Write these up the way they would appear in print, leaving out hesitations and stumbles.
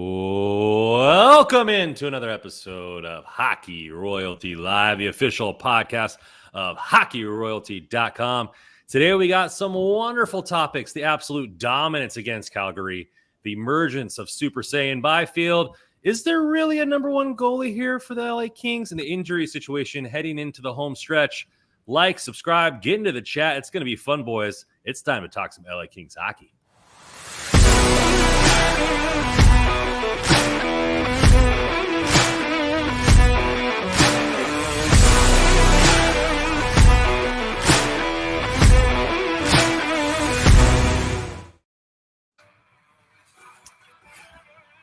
Welcome into another episode of Hockey Royalty Live, the official podcast of hockeyroyalty.com. Today we got some wonderful topics: the absolute dominance against Calgary, the emergence of Super Saiyan Byfield. Is there really a number one goalie here for the LA Kings, and the injury situation heading into the home stretch? Like, subscribe, get into the chat. It's going to be fun, boys. It's time to talk some LA Kings hockey.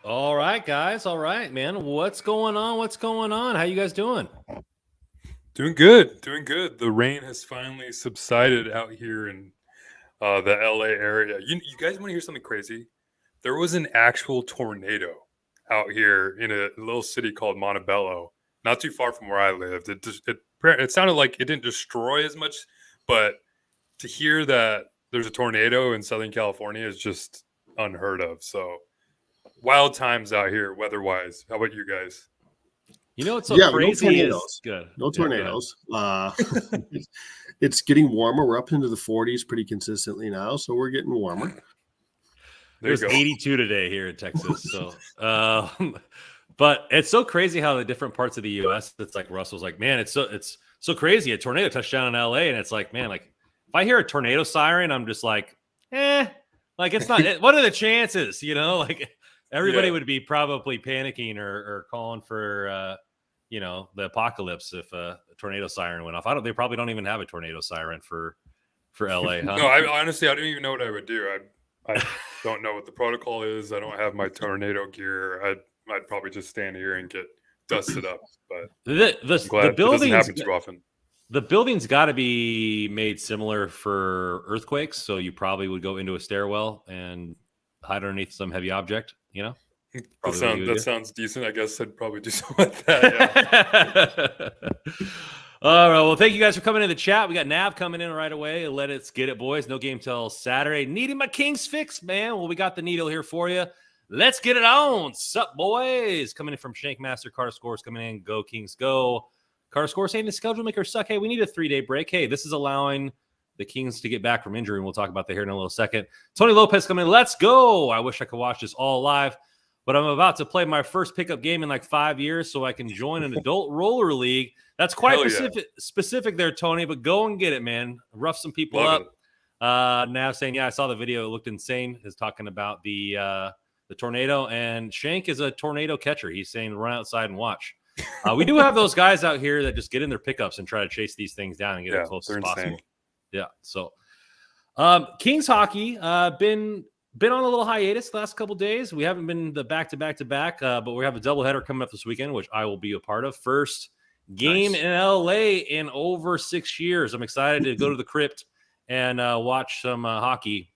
All right, guys. All right, man. What's going on? How you guys doing? Doing good. The rain has finally subsided out here in the LA area. You guys want to hear something crazy? There was an actual tornado out here in a little city called Montebello, not too far from where I lived. It sounded like it didn't destroy as much, but to hear that there's a tornado in Southern California is just unheard of. So wild times out here weather-wise. How about you guys? You know what's so crazy? No tornadoes. Is good. No tornadoes. It's getting warmer. We're up into the 40s pretty consistently now, so we're getting warmer. It was 82 today here in Texas. So, but it's so crazy how the different parts of the U.S. It's like Russell's like, man, it's so crazy. A tornado touched down in L.A. and it's like, man, like if I hear a tornado siren, I'm just like, like it's not. What are the chances? You know, like everybody would be probably panicking or calling for. The apocalypse if a tornado siren went off. They probably don't even have a tornado siren for LA, huh? No, I honestly don't even know what I would do. I don't know what the protocol is. I don't have my tornado gear. I'd probably just stand here and get dusted up. But the buildings doesn't happen too often. The building's got to be made similar for earthquakes, so you probably would go into a stairwell and hide underneath some heavy object, you know? That sounds decent. I guess I'd probably do something like that. Yeah. All right. Well, thank you guys for coming in the chat. We got Nav coming in right away. Let's get it, boys. No game till Saturday. Needing my Kings fix, man. Well, we got the needle here for you. Let's get it on. Sup, boys? Coming in from Shankmaster. Carter Scores coming in. Go Kings, go. Carter Scores saying the schedule makers suck. Hey, we need a 3-day break. Hey, this is allowing the Kings to get back from injury, and we'll talk about that here in a little second. Tony Lopez coming in. Let's go. I wish I could watch this all live. But I'm about to play my first pickup game in like 5 years so I can join an adult roller league. That's quite specific there, Tony, but go and get it, man. Rough some people up. Now saying, I saw the video. It looked insane. Is talking about the tornado, and Shank is a tornado catcher. He's saying run outside and watch. We do have those guys out here that just get in their pickups and try to chase these things down and get as close as possible. Insane. Yeah, so Kings hockey been on a little hiatus the last couple days. We haven't been the back-to-back, but we have a doubleheader coming up this weekend, which I will be a part of. First game in LA in over 6 years. I'm excited to go to the crypt and watch some hockey.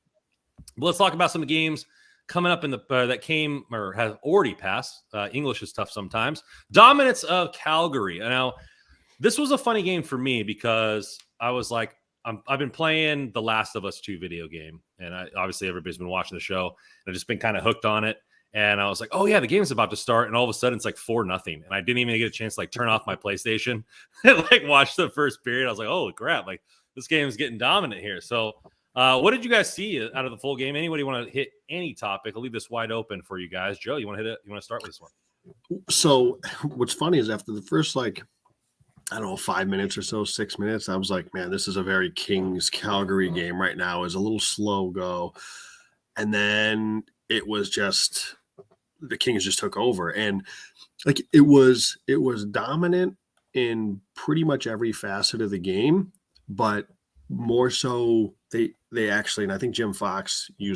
But let's talk about some of the games coming up in the that came or have already passed. English is tough sometimes. Dominance of Calgary. Now, this was a funny game for me because I was like, I've been playing the Last of Us 2 video game, and obviously everybody's been watching the show, and I've just been kind of hooked on it. And I was like, oh yeah, the game's about to start, and all of a sudden it's like 4-0, and I didn't even get a chance to like turn off my PlayStation and like watch the first period. I was like, holy crap, like this game is getting dominant here. So what did you guys see out of the full game? Anybody want to hit any topic? I'll leave this wide open for you guys. Joe, you want to hit it? You want to start with this one? So what's funny is after the first 5 minutes or so, 6 minutes, I was like, man, this is a very Kings Calgary game right now. Is a little slow go. And then it was just the Kings just took over. And like it was dominant in pretty much every facet of the game, but more so they actually, and I think Jim Fox you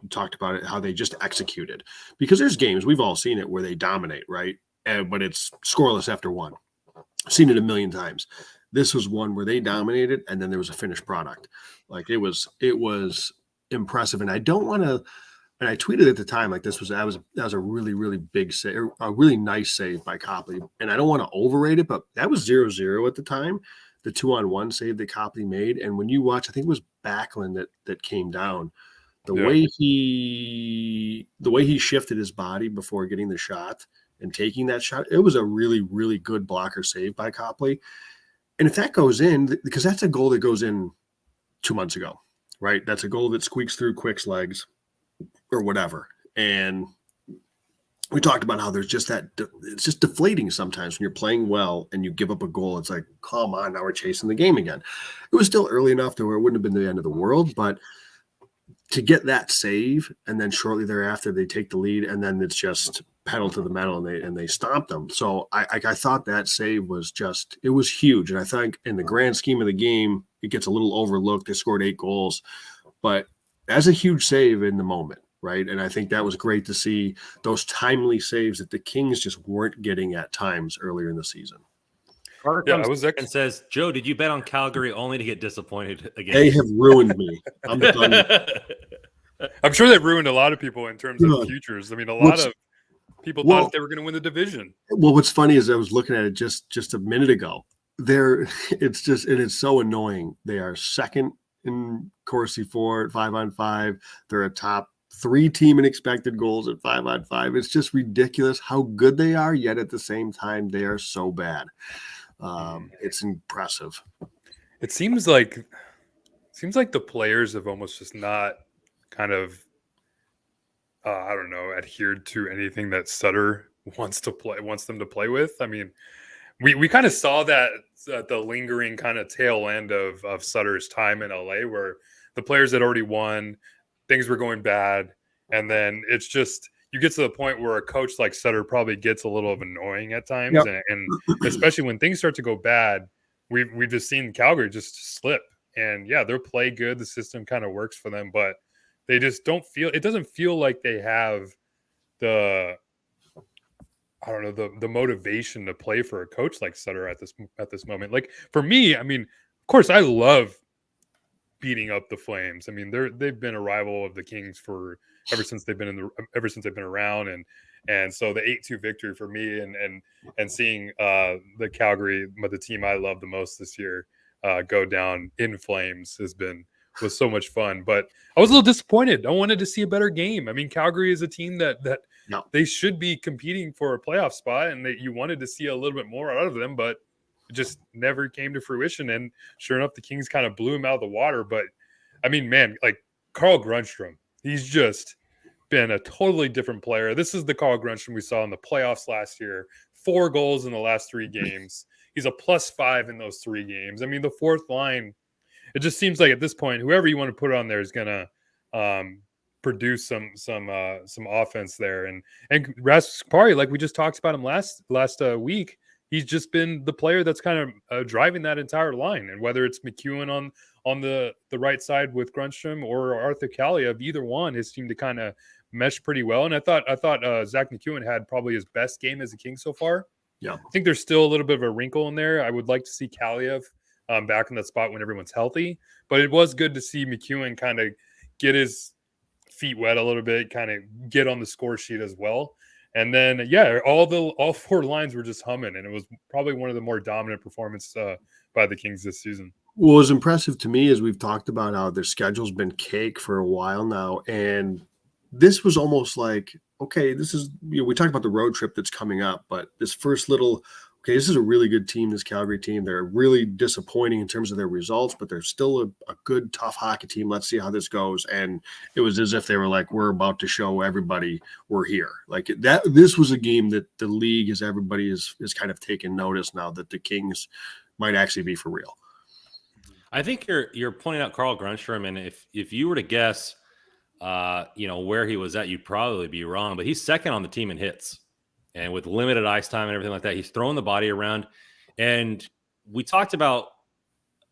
talked about it, how they just executed. Because there's games, we've all seen it, where they dominate, right? But it's scoreless after one. Seen it a million times. This was one where they dominated, and then there was a finished product. Like it was impressive. And I don't want to. And I tweeted at the time like that was a really, really big save, a really nice save by Copley. And I don't want to overrate it, but that was 0-0 at the time. The 2-on-1 save that Copley made. And when you watch, I think it was Backlund that came down. The the way he shifted his body before getting the shot and taking that shot, it was a really, really good blocker save by Copley. And if that goes in, because that's a goal that goes in 2 months ago, right? That's a goal that squeaks through Quick's legs or whatever. And we talked about how there's just that, it's just deflating sometimes when you're playing well and you give up a goal. It's like, come on, now we're chasing the game again. It was still early enough to where it wouldn't have been the end of the world, but to get that save and then shortly thereafter they take the lead and then it's just pedal to the metal and they stomp them. So I thought that save was just, it was huge. And I think in the grand scheme of the game, it gets a little overlooked. They scored 8 goals, but that's a huge save in the moment. Right. And I think that was great to see those timely saves that the Kings just weren't getting at times earlier in the season. Carter comes and says, Joe, did you bet on Calgary only to get disappointed again? They have ruined me. I'm done. I'm sure they've ruined a lot of people in terms of futures. I mean, a lot of people thought they were going to win the division. Well, what's funny is I was looking at it just a minute ago. It's so annoying. They are second in Corsi 4 at 5-on-5. They're a top 3 team in expected goals at 5-on-5. It's just ridiculous how good they are, yet at the same time they are so bad. It's impressive. It seems like the players have almost just not kind of I don't know, adhered to anything that Sutter wants them to play with. I mean, we kind of saw that the lingering kind of tail end of Sutter's time in LA, where the players had already won, things were going bad, and then it's just you get to the point where a coach like Sutter probably gets a little annoying at times. Yep. And especially when things start to go bad, we've just seen Calgary just slip. And yeah, they're play good. The system kind of works for them, but they just it doesn't feel like they have the motivation to play for a coach like Sutter at this moment. Like for me, I mean, of course I love beating up the Flames. I mean, they've been a rival of the Kings ever since they've been around, and so the 8-2 victory for me and seeing the Calgary, the team I love the most this year, go down in flames was so much fun. But I was a little disappointed. I wanted to see a better game. I mean, Calgary is a team that they should be competing for a playoff spot, and that you wanted to see a little bit more out of them, but it just never came to fruition. And sure enough, the Kings kind of blew him out of the water. But I mean, man, like Carl Grundstrom, he's just been a totally different player. This is the Carl Grundstrom we saw in the playoffs last year. 4 goals in the last 3 games. He's a +5 in those 3 games. I mean, the fourth line, it just seems like at this point, whoever you want to put on there is going to produce some offense there. And Rasmus Kupari, like we just talked about him last week, he's just been the player that's kind of driving that entire line. And whether it's McEwen on the right side with Grundstrom or Arthur Kaliyev, either one has seemed to kind of mesh pretty well. And I thought Zach McEwen had probably his best game as a King so far. Yeah, I think there's still a little bit of a wrinkle in there. I would like to see Kaliyev back in that spot when everyone's healthy. But it was good to see McEwen kind of get his feet wet a little bit, kind of get on the score sheet as well. And then, yeah, all 4 lines were just humming, and it was probably one of the more dominant performances by the Kings this season. What was impressive to me is we've talked about how their schedule's been cake for a while now, and this was almost like, okay, this is, we talked about the road trip that's coming up, but this first little, okay, this is a really good team, this Calgary team. They're really disappointing in terms of their results, but they're still a good, tough hockey team. Let's see how this goes. And it was as if they were like, we're about to show everybody we're here. Like that, this was a game that the league, as everybody is kind of taking notice now that the Kings might actually be for real. I think you're pointing out Carl Grundstrom, and if you were to guess, where he was at, you'd probably be wrong. But he's second on the team in hits, and with limited ice time and everything like that, he's throwing the body around. And we talked about,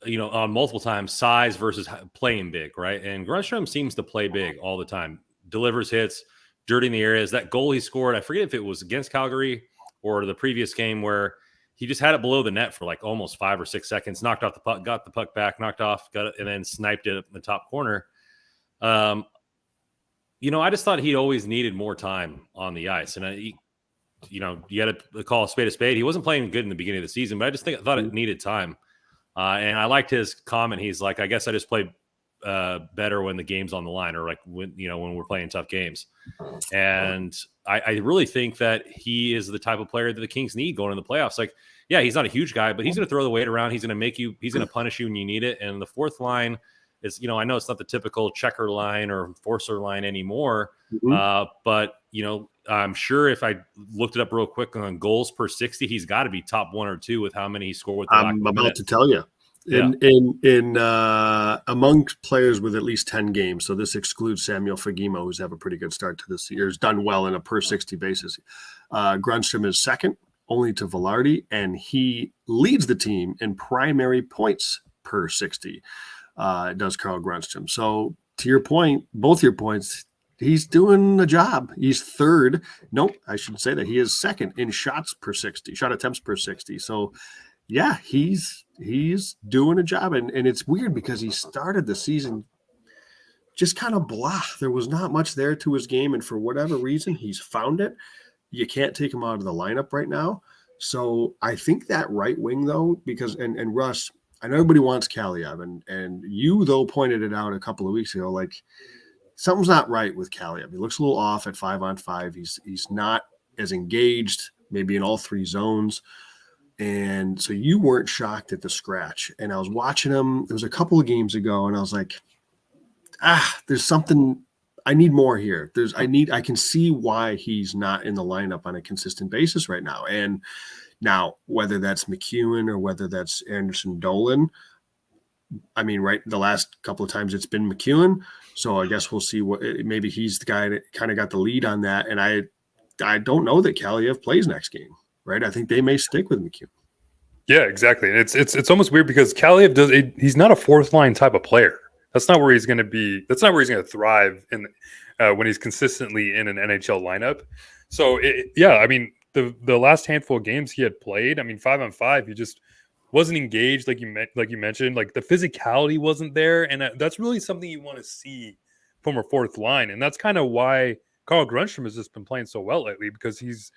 on multiple times, size versus playing big, right? And Grundstrom seems to play big all the time, delivers hits, dirty in the areas. That goal he scored, I forget if it was against Calgary or the previous game, where he just had it below the net for like almost 5 or 6 seconds, knocked off the puck, got the puck back, knocked off, got it, and then sniped it in the top corner. I just thought he always needed more time on the ice. And, you got to call a spade. He wasn't playing good in the beginning of the season, but I thought it needed time. And I liked his comment. He's like, I guess I just played better when the game's on the line, or like when we're playing tough games. And I really think that he is the type of player that the Kings need going in the playoffs. Like, yeah, he's not a huge guy, but he's going to throw the weight around. He's going to punish you when you need it. And the fourth line is, I know it's not the typical checker line or enforcer line anymore, but I'm sure if I looked it up real quick on goals per 60, he's got to be top 1 or 2 with how many he scored with the I'm about to tell you. In among players with at least 10 games, so this excludes Samuel Fagemo, who's have a pretty good start to this year, has done well in a per 60 basis. Grundstrom is second, only to Velardi, and he leads the team in primary points per 60. Does Carl Grundstrom. So to your point, both your points, he's doing a job. He's third. Nope, I should say that he is second in shots per 60, shot attempts per 60. So yeah, he's doing a job. And it's weird because he started the season just kind of blah. There was not much there to his game. And for whatever reason, he's found it. You can't take him out of the lineup right now. So I think that right wing, though, because and Russ, I know everybody wants Kaliev, and you, though, pointed it out a couple of weeks ago, like something's not right with Kaliev. He looks a little off at 5-on-5. He's not as engaged, maybe in all 3 zones. And so you weren't shocked at the scratch. And I was watching him. It was a couple of games ago, and I was like, there's something. I need more here. I can see why he's not in the lineup on a consistent basis right now. And now, whether that's McEwen or whether that's Anderson Dolan, I mean, right, the last couple of times it's been McEwen. So I guess we'll see maybe he's the guy that kind of got the lead on that. And I don't know that Kaliev plays next game. Right, I think they may stick with McEwen. Yeah, exactly. It's almost weird because Kaliev he's not a fourth line type of player. That's not where he's going to be. That's not where he's going to thrive in when he's consistently in an NHL lineup. So I mean, the last handful of games he had played, I mean, 5-on-5, he just wasn't engaged, like you mentioned. Like the physicality wasn't there, and that's really something you want to see from a fourth line, and that's kind of why Carl Grundstrom has just been playing so well lately, because he's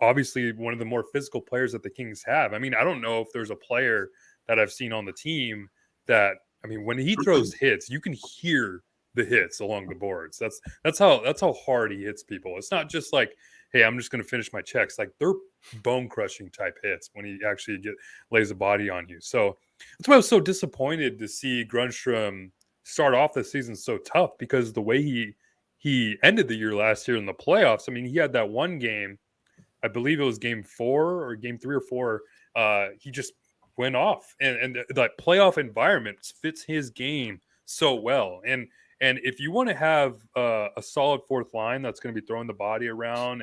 obviously one of the more physical players that the Kings have. I mean, I don't know if there's a player that I've seen on the team that, I mean, when he throws hits, you can hear the hits along the boards. That's how hard he hits people. It's not just like, hey, I'm just going to finish my checks. Like, they're bone crushing type hits when he actually lays a body on you. So that's why I was so disappointed to see Grundstrom start off the season so tough, because the way he ended the year last year in the playoffs. I mean, he had that one game, I believe it was game 4 or game 3 or 4. He just went off, and that playoff environment fits his game so well. And if you want to have a solid fourth line that's going to be throwing the body around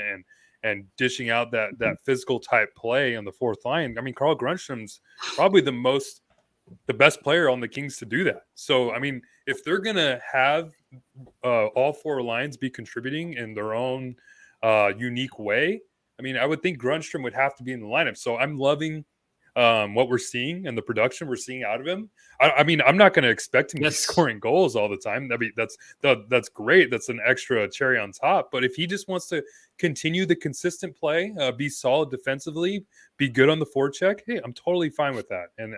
and dishing out that physical type play on the fourth line, I mean, Carl Grundstrom's probably the best player on the Kings to do that. So, I mean, if they're going to have all 4 lines be contributing in their own unique way, I mean, I would think Grundstrom would have to be in the lineup. So I'm loving what we're seeing and the production we're seeing out of him. I mean, I'm not going to expect him to be scoring goals all the time. I mean, that's great. That's an extra cherry on top. But if he just wants to continue the consistent play, be solid defensively, be good on the forecheck, hey, I'm totally fine with that. And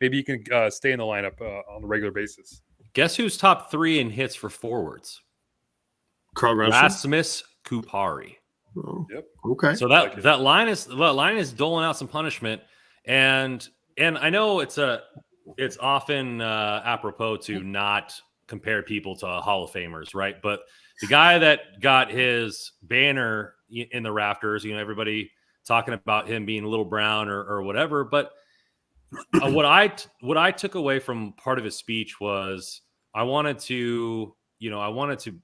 maybe you can stay in the lineup on a regular basis. Guess who's top 3 in hits for forwards? Carl Grundstrom. Rasmus Kupari. Oh, yep. Okay. So that line is doling out some punishment, and I know it's often apropos to not compare people to Hall of Famers, right? But the guy that got his banner in the rafters, everybody talking about him being a little brown or whatever. But what I took away from part of his speech was I wanted to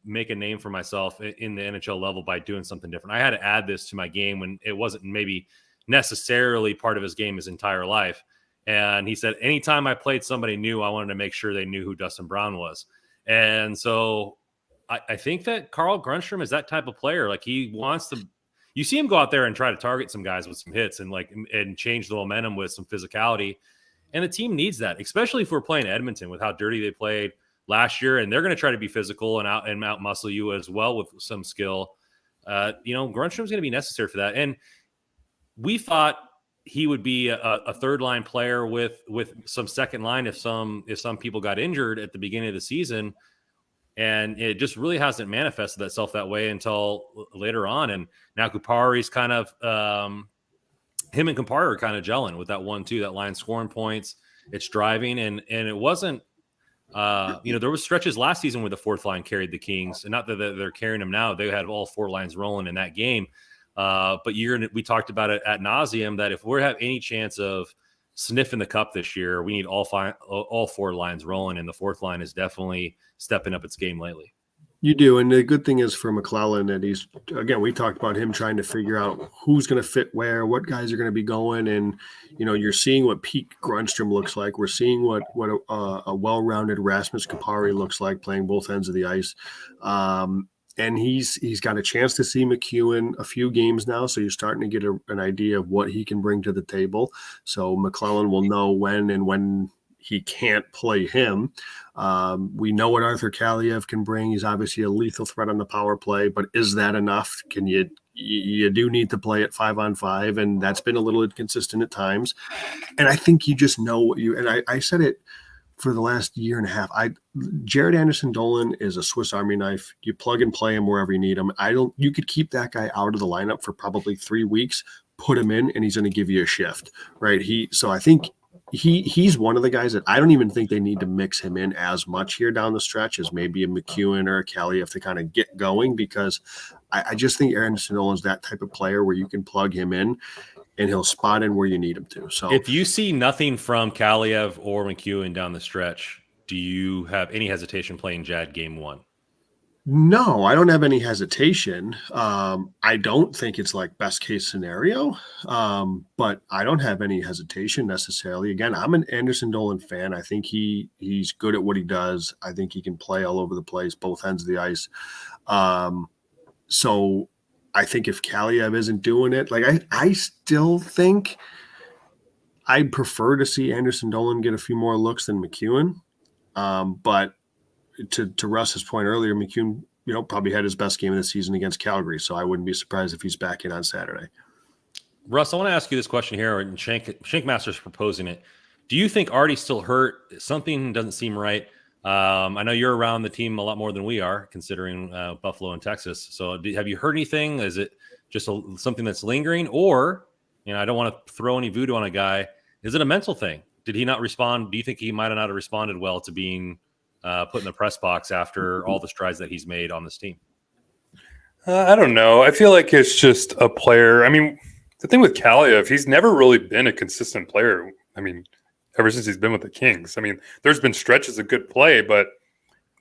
make a name for myself in the NHL level by doing something different. I had to add this to my game when it wasn't maybe necessarily part of his game his entire life. And he said, anytime I played somebody new, I wanted to make sure they knew who Dustin Brown was. And so I think that Carl Grundstrom is that type of player. Like, he wants to, you see him go out there and try to target some guys with some hits and change the momentum with some physicality. And the team needs that, especially if we're playing Edmonton with how dirty they played last year, and they're going to try to be physical and out muscle you as well with some skill. Grundstrom's going to be necessary for that. And we thought he would be a third line player with some second line if some people got injured at the beginning of the season. And it just really hasn't manifested itself that way until later on. And now Kupari's kind of him and Kupari are kind of gelling with that 1-2, that line scoring points. It's driving, and it wasn't. There was stretches last season where the fourth line carried the Kings, and not that they're carrying them now. They had all four lines rolling in that game. But we talked about it ad nauseum that if we have any chance of sniffing the cup this year, we need all four lines rolling, and the fourth line is definitely stepping up its game lately. You do, and the good thing is for McClellan that he's, again, we talked about him trying to figure out who's going to fit where, what guys are going to be going, and you're seeing what peak Grundstrom looks like. We're seeing what a well-rounded Rasmus Kupari looks like playing both ends of the ice. And he's got a chance to see McEwen a few games now, so you're starting to get an idea of what he can bring to the table. So McClellan will know when he can't play him. We know what Arthur Kaliev can bring. He's obviously a lethal threat on the power play, but is that enough? Can you do need to play at 5-on-5, and that's been a little inconsistent at times. And I think you just know what I said it for the last year and a half. Jared Anderson-Dolan is a Swiss Army knife. You plug and play him wherever you need him. You could keep that guy out of the lineup for probably 3 weeks, put him in, and he's going to give you a shift, right? So I think he's one of the guys that I don't even think they need to mix him in as much here down the stretch as maybe a McEwen or a Kaliev to kind of get going, because I just think Anderson-Dolan's that type of player where you can plug him in and he'll spot in where you need him to. So if you see nothing from Kaliev or McEwen down the stretch, do you have any hesitation playing Jad game 1? No, I don't have any hesitation. I don't think it's like best case scenario, but I don't have any hesitation necessarily. Again, I'm an Anderson-Dolan fan. I think he's good at what he does. I think he can play all over the place, both ends of the ice. So I think if Kaliev isn't doing it, I still think I'd prefer to see Anderson-Dolan get a few more looks than McEwen. But to Russ's point earlier, McEwen, probably had his best game of the season against Calgary, so I wouldn't be surprised if he's back in on Saturday. Russ, I want to ask you this question here, and Shankmaster's proposing it. Do you think Artie's still hurt? Something doesn't seem right. I know you're around the team a lot more than we are, considering Buffalo and Texas. So have you heard anything? Is it just something that's lingering? Or, I don't want to throw any voodoo on a guy. Is it a mental thing? Did he not respond? Do you think he might have not have responded well to being put in the press box after all the strides that he's made on this team? I don't know. I feel like it's just a player. I mean, the thing with Kaliev, he's never really been a consistent player. I mean, ever since he's been with the Kings. I mean, there's been stretches of good play, but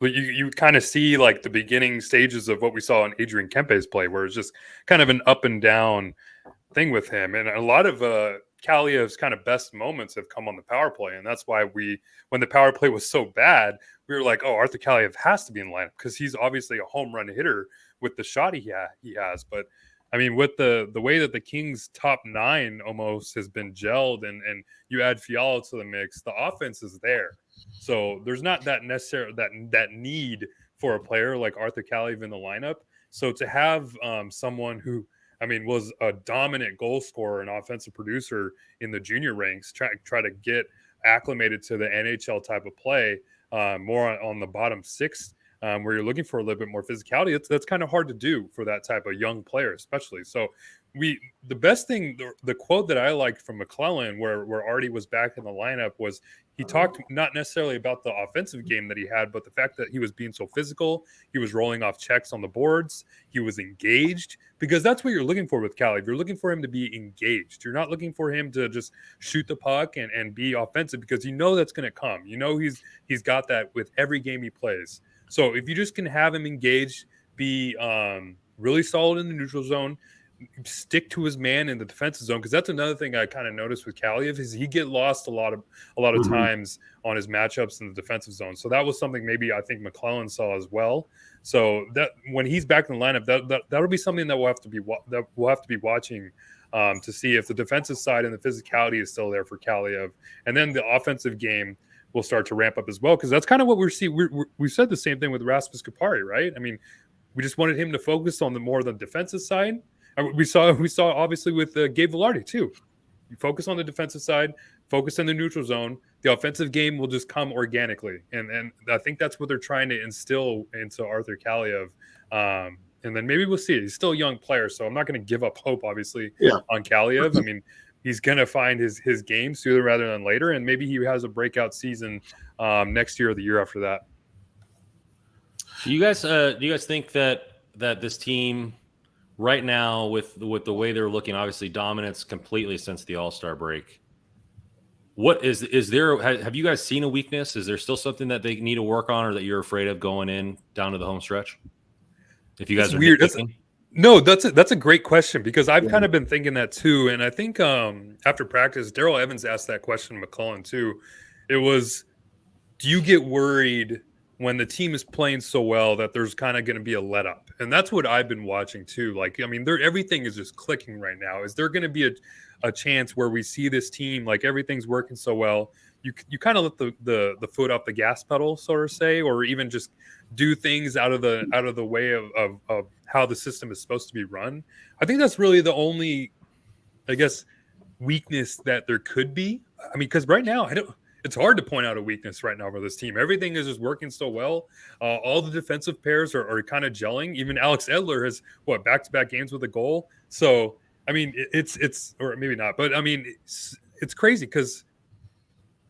you kind of see like the beginning stages of what we saw in Adrian Kempe's play, where it's just kind of an up and down thing with him. And a lot of Kaliev's kind of best moments have come on the power play. And that's why when the power play was so bad, we were like, oh, Arthur Kaliev has to be in the lineup because he's obviously a home run hitter with the shot he has. But I mean, with the way that the Kings top 9 almost has been gelled and you add Fiala to the mix, the offense is there. So there's not that necessary that need for a player like Arthur Kaliev in the lineup. So to have someone who, I mean, was a dominant goal scorer and offensive producer in the junior ranks, try to get acclimated to the NHL type of play, more on the bottom 6, where you're looking for a little bit more physicality. That's kind of hard to do for that type of young player, especially. So the best thing, the quote that I liked from McClellan, where Artie was back in the lineup, was he talked not necessarily about the offensive game that he had, but the fact that he was being so physical. He was rolling off checks on the boards. He was engaged, because that's what you're looking for with Kaliev. You're looking for him to be engaged. You're not looking for him to just shoot the puck and be offensive, because that's going to come. He's got that with every game he plays. So if you just can have him engaged, be really solid in the neutral zone, stick to his man in the defensive zone, because that's another thing I kind of noticed with Kaliev is he get lost a lot of times on his matchups in the defensive zone. So that was something maybe I think McClellan saw as well. So that when he's back in the lineup, that'll be something that we'll have to be watching to see if the defensive side and the physicality is still there for Kaliev, and then the offensive game will start to ramp up as well, because that's kind of what we said the same thing with Rasmus Kupari, right? I mean, we just wanted him to focus on the defensive side. We saw obviously with Gabe Velardi too. You focus on the defensive side, focus in the neutral zone. The offensive game will just come organically, and I think that's what they're trying to instill into Arthur Kaliev. And then maybe we'll see. He's still a young player, so I'm not going to give up hope, obviously, on Kaliev. I mean, he's going to find his game sooner rather than later, and maybe he has a breakout season next year or the year after that. Do you guys think that this team right now, with the way they're looking, obviously dominance completely since the All-Star break, what is there? Have you guys seen a weakness? Is there still something that they need to work on, or that you're afraid of going in down to the home stretch? If you guys are weird, that's a great question, because I've kind of been thinking that too. And I think after practice, Daryl Evans asked that question to McClellan too. It was, do you get worried when the team is playing so well that there's kind of going to be a let up? And that's what I've been watching too. Like, I mean, everything is just clicking right now. Is there going to be a chance where we see this team, like, everything's working so well, you kind of let the foot off the gas pedal, sort of say, or even just do things out of the way of how the system is supposed to be run? I think that's really the only, I guess, weakness that there could be. I mean, because right now it's hard to point out a weakness right now for this team. Everything is just working so well. All the defensive pairs are kind of gelling. Even Alex Edler has back-to-back games with a goal. So I mean, it's or maybe not, but I mean, it's crazy because,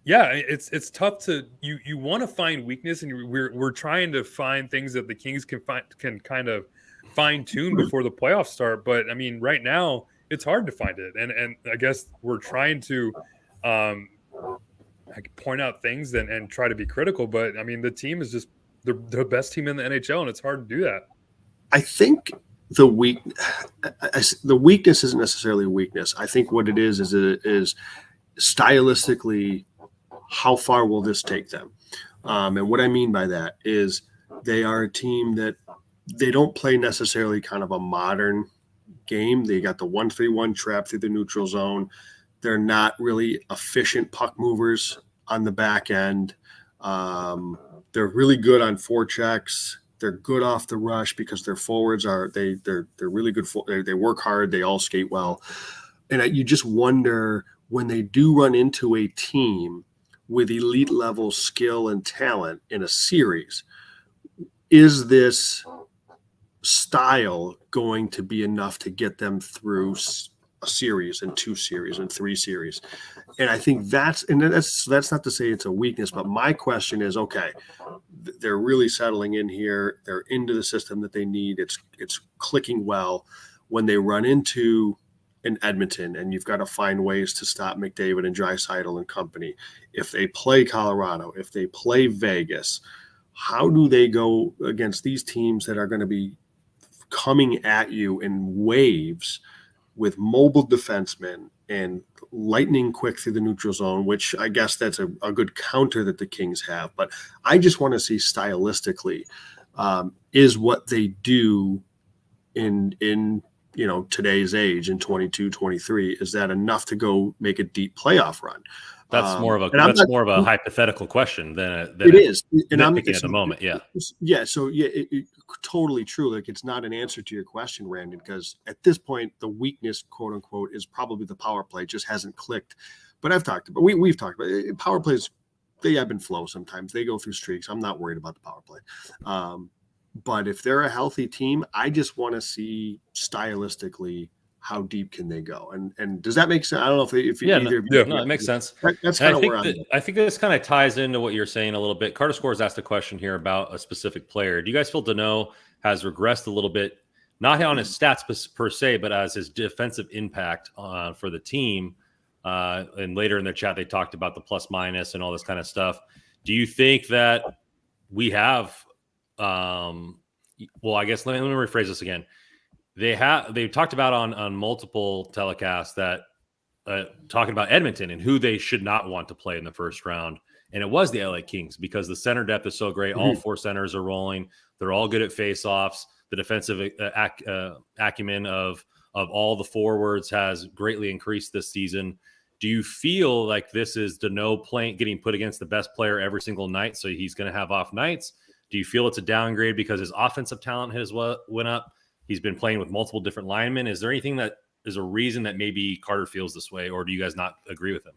yeah, it's tough to you want to find weakness, and we're trying to find things that the Kings can kind of fine tune before the playoffs start. But I mean, right now it's hard to find it, and I guess we're trying to point out things and try to be critical. But I mean, the team is just the best team in the NHL, and it's hard to do that. I think the weakness isn't necessarily a weakness. I think what it is stylistically, how far will this take them? And what I mean by that is they are a team that they don't play necessarily kind of a modern game. They got the 1-3-1 trap through the neutral zone. They're not really efficient puck movers on the back end. They're really good on forechecks. They're good off the rush because their forwards they're really good. They work hard. They all skate well. And you just wonder, when they do run into a team with elite level skill and talent in a series, is this style going to be enough to get them through a series and 2 series and 3 series? And I think that's not to say it's a weakness, but my question is, okay, they're really settling in here. They're into the system that they need. It's clicking well. When they run into an Edmonton, and you've got to find ways to stop McDavid and Draisaitl and company. If they play Colorado, if they play Vegas, how do they go against these teams that are going to be coming at you in waves with mobile defensemen and lightning quick through the neutral zone, which I guess that's a good counter that the Kings have. But I just want to see stylistically, is what they do in today's age, in 22, 23, is that enough to go make a deep playoff run? That's more of a hypothetical question than it is. And I'm thinking at the moment. Yeah. Yeah. So it totally true. Like, it's not an answer to your question, Brandon, because at this point, the weakness, quote unquote, is probably the power play. It just hasn't clicked. But we've talked about it. Power plays. They ebb and flow sometimes. They go through streaks. I'm not worried about the power play. But if they're a healthy team, I just want to see stylistically, how deep can they go? And does that make sense? I don't know if no, it makes sense. That's kind of where I think this kind of ties into what you're saying a little bit. Carter Scores asked a question here about a specific player. Do you guys feel Danault has regressed a little bit, not on his stats per se, but as his defensive impact for the team? And later in their chat, they talked about the plus minus and all this kind of stuff. Do you think that we have? Well, I guess let me rephrase this again. They've talked about on multiple telecasts that talking about Edmonton and who they should not want to play in the first round, and it was the LA Kings, because the center depth is so great. All 4 centers are rolling. They're all good at faceoffs. The defensive acumen of all the forwards has greatly increased this season. Do you feel like this is Danault getting put against the best player every single night, so he's going to have off nights? Do you feel it's a downgrade because his offensive talent went up? He's been playing with multiple different linemen. Is there anything that there's a reason that maybe Carter feels this way, or do you guys not agree with him?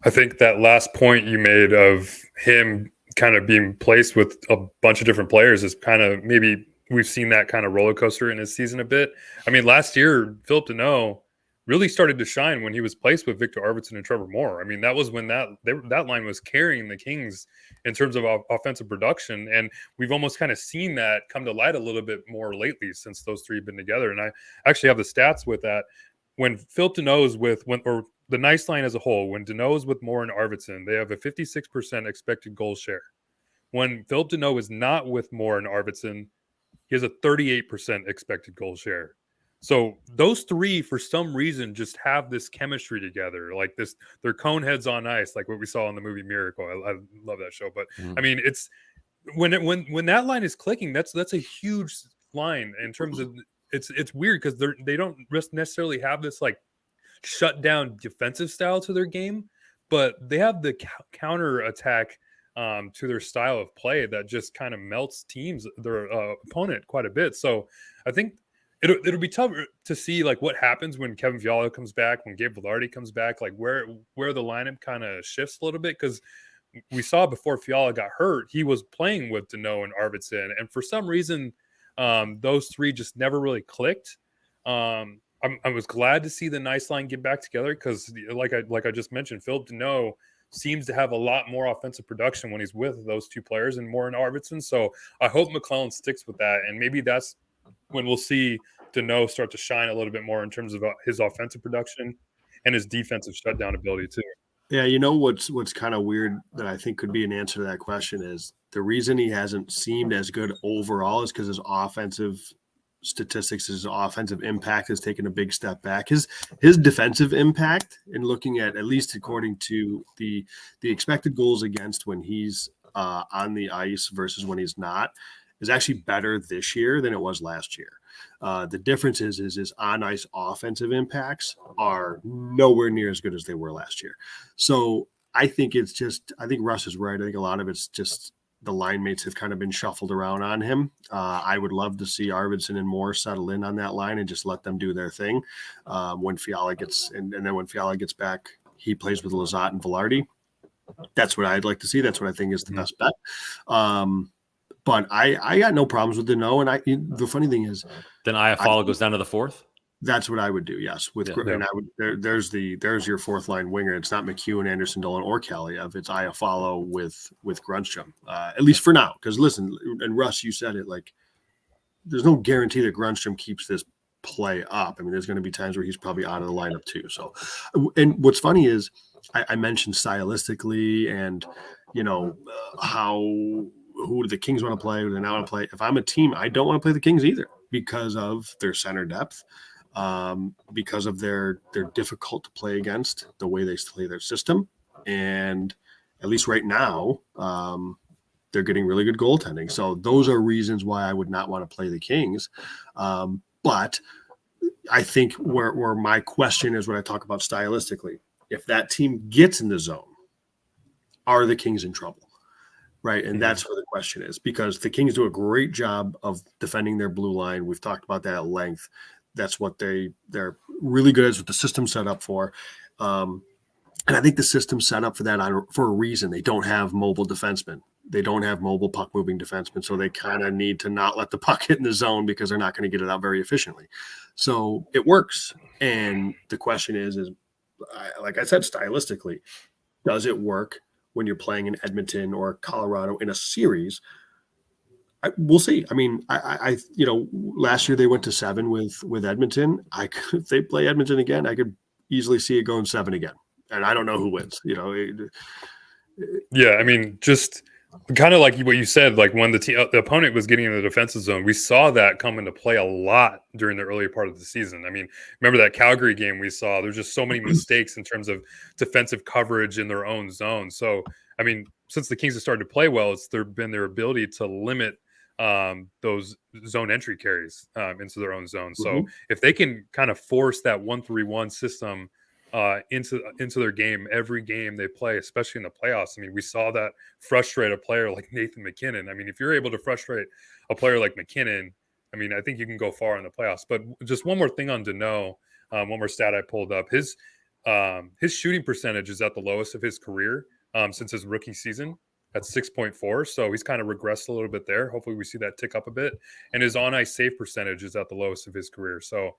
I think that last point you made of him kind of being placed with a bunch of different players is kind of, maybe we've seen that kind of roller coaster in his season a bit. I mean, last year, Philip Deneau really started to shine when he was placed with Victor Arvidsson and Trevor Moore. I mean, that was when that line was carrying the Kings in terms of offensive production. And we've almost kind of seen that come to light a little bit more lately since those three have been together. And I actually have the stats with that. When Philip Deneau is or the nice line as a whole, when Deneau is with Moore and Arvidsson, they have a 56% expected goal share. When Philip Deneau is not with Moore and Arvidsson, he has a 38% expected goal share. So those three, for some reason, just have this chemistry together, like this. They're cone heads on ice, like what we saw in the movie Miracle. I love that show. But I mean, it's when that line is clicking, that's a huge line in terms of it's weird because they don't necessarily have this like shut down defensive style to their game, but they have the counter attack to their style of play that just kind of melts their opponent quite a bit. So I think it'll be tough to see like what happens when Kevin Fiala comes back, when Gabe Velardi comes back, like where the lineup kind of shifts a little bit, because we saw before Fiala got hurt, he was playing with Deneau and Arvidsson, and for some reason those three just never really clicked. I was glad to see the nice line get back together because, like I just mentioned, Philip Deneau seems to have a lot more offensive production when he's with those two players and more in Arvidsson. So I hope McLellan sticks with that, and maybe that's when we'll see Deneau start to shine a little bit more in terms of his offensive production and his defensive shutdown ability too. Yeah, you know what's kind of weird that I think could be an answer to that question is the reason he hasn't seemed as good overall is because his offensive statistics, his offensive impact has taken a big step back. His defensive impact, in looking at least according to the expected goals against when he's on the ice versus when he's not, is actually better this year than it was last year. The difference is his on-ice offensive impacts are nowhere near as good as they were last year. So I think I think Russ is right. I think a lot of it's just the line mates have kind of been shuffled around on him. I would love to see Arvidsson and Moore settle in on that line and just let them do their thing. When Fiala gets, and then when Fiala gets back, he plays with Lizotte and Velarde. That's what I'd like to see. That's what I think is the best bet. But I got no problems with Deneau. And the funny thing is, then Iafallo goes down to the fourth. That's what I would do. Yes, and I would. There's your fourth line winger. It's not McEwen, Anderson, Dolan, or Kaliev. It's Iafallo with Grundstrom. At least for now, because listen, and Russ, you said it. Like, there's no guarantee that Grundstrom keeps this play up. I mean, there's going to be times where he's probably out of the lineup too. So, and what's funny is I mentioned stylistically, and who do the Kings want to play? Who do they not want to play? If I'm a team, I don't want to play the Kings either because of their center depth. Because of they're difficult to play against, the way they play their system, and at least right now, they're getting really good goaltending. So those are reasons why I would not want to play the Kings. But I think where my question is when I talk about stylistically, if that team gets in the zone, are the Kings in trouble? Right. And that's where the question is, because the Kings do a great job of defending their blue line. We've talked about that at length. That's what they're really good at. It's what the system's set up for. And I think the system's set up for that for a reason. They don't have mobile defensemen. They don't have mobile puck-moving defensemen. So they kind of need to not let the puck hit in the zone because they're not going to get it out very efficiently. So it works. And the question is like I said, stylistically, does it work when you're playing in Edmonton or Colorado in a series? We'll see. I mean, I last year they went to 7 with Edmonton. If they play Edmonton again, I could easily see it going 7 again. And I don't know who wins. Yeah, I mean, just kind of like what you said, like when the opponent was getting in the defensive zone, we saw that come into play a lot during the earlier part of the season. I mean, remember that Calgary game we saw? There's just so many mistakes in terms of defensive coverage in their own zone. So, I mean, since the Kings have started to play well, it's been their ability to limit those zone entry carries into their own zone. So if they can kind of force that 1-3-1 system into their game every game they play, especially in the playoffs. I mean, we saw that frustrate a player like Nathan McKinnon. I mean, if you're able to frustrate a player like McKinnon, I mean, I think you can go far in the playoffs. But just one more thing on Deneau. one more stat I pulled up. His shooting percentage is at the lowest of his career since his rookie season at 6.4. So he's kind of regressed a little bit there. Hopefully we see that tick up a bit. And his on-ice save percentage is at the lowest of his career. So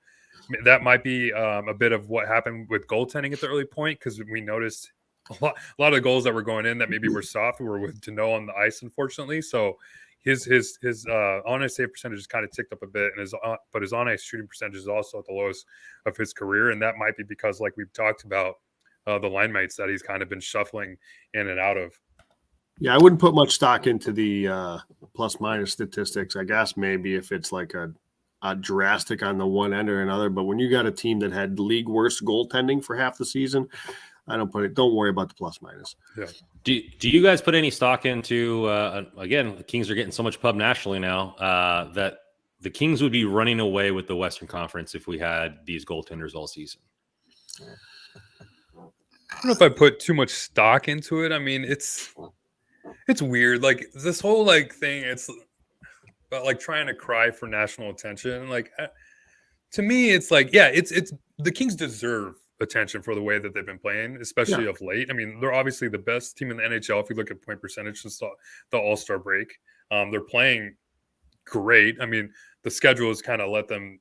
that might be a bit of what happened with goaltending at the early point, because we noticed a lot of the goals that were going in that maybe were soft were with Dano on the ice, unfortunately. So his on-ice save percentage is kind of ticked up a bit, and but his on-ice shooting percentage is also at the lowest of his career, and that might be because, like we've talked about, the line mates that he's kind of been shuffling in and out of. Yeah, I wouldn't put much stock into the plus minus statistics. I guess maybe if it's like a drastic on the one end or another, but when you got a team that had league worst goaltending for half the season, don't worry about the plus minus. Yeah. Do you guys put any stock into again, the Kings are getting so much pub nationally now that the Kings would be running away with the Western Conference if we had these goaltenders all season? I don't know if I put too much stock into it. I mean, it's weird. Like this whole like thing, it's about like trying to cry for national attention. Like to me, it's like, yeah, it's the Kings deserve attention for the way that they've been playing, especially of late. I mean, they're obviously the best team in the NHL if you look at point percentage since the All-Star break. They're playing great. I mean, the schedule has kind of let them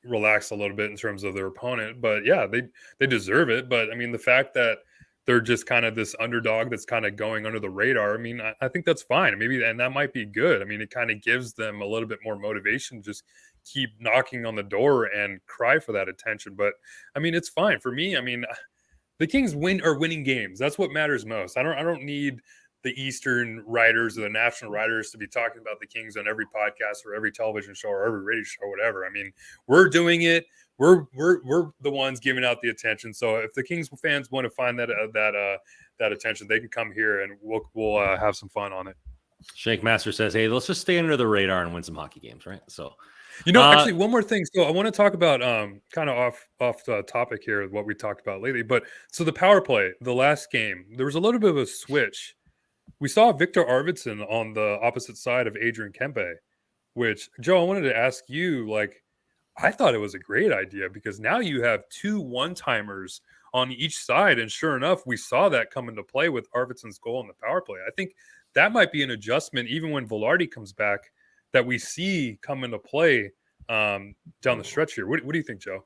relax a little bit in terms of their opponent, but yeah, they deserve it. But I mean, the fact that they're just kind of this underdog that's kind of going under the radar, I mean, I think that's fine. Maybe, and that might be good. I mean, it kind of gives them a little bit more motivation, just keep knocking on the door and cry for that attention. But I mean, it's fine for me. I mean, the Kings are winning games. That's what matters most. I don't need the Eastern writers or the national writers to be talking about the Kings on every podcast or every television show or every radio show or whatever. I mean, we're doing it. We're the ones giving out the attention. So if the Kings fans want to find that attention, they can come here and we'll have some fun on it. Shake Master says, "Hey, let's just stay under the radar and win some hockey games, right?" So, actually, one more thing. So I want to talk about kind of off the topic here, what we talked about lately. But so the power play, the last game, there was a little bit of a switch. We saw Victor Arvidsson on the opposite side of Adrian Kempe, which, Joe, I wanted to ask you, like, I thought it was a great idea because now you have 2 one-timers on each side. And sure enough, we saw that come into play with Arvidsson's goal in the power play. I think that might be an adjustment, even when Velardi comes back, that we see come into play down the stretch here. What do you think, Joe?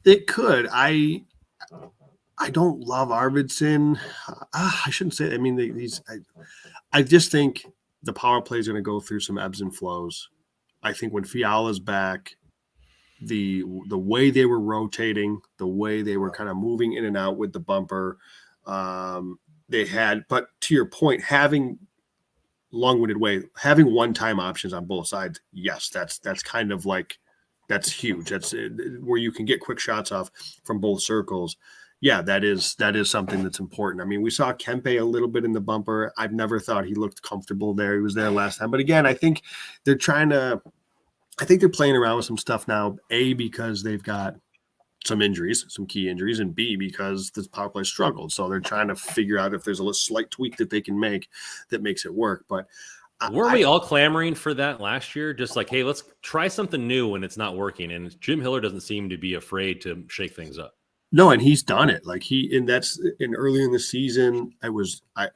It could. I don't love Arvidsson. I shouldn't say. I mean, I just think the power play is going to go through some ebbs and flows. I think when Fiala's back, the way they were rotating, the way they were kind of moving in and out with the bumper, they had. But to your point, having long-winded way, having one-time options on both sides, yes, that's kind of like that's huge. That's where you can get quick shots off from both circles. Yeah, that is something that's important. I mean, we saw Kempe a little bit in the bumper. I've never thought he looked comfortable there. He was there last time. But again, I think they're playing around with some stuff now, A, because they've got some injuries, some key injuries, and B, because the power play struggled. So they're trying to figure out if there's a little slight tweak that they can make that makes it work. But weren't we all clamoring for that last year? Just like, hey, let's try something new when it's not working. And Jim Hiller doesn't seem to be afraid to shake things up. No, and he's done it. Like earlier in the season, I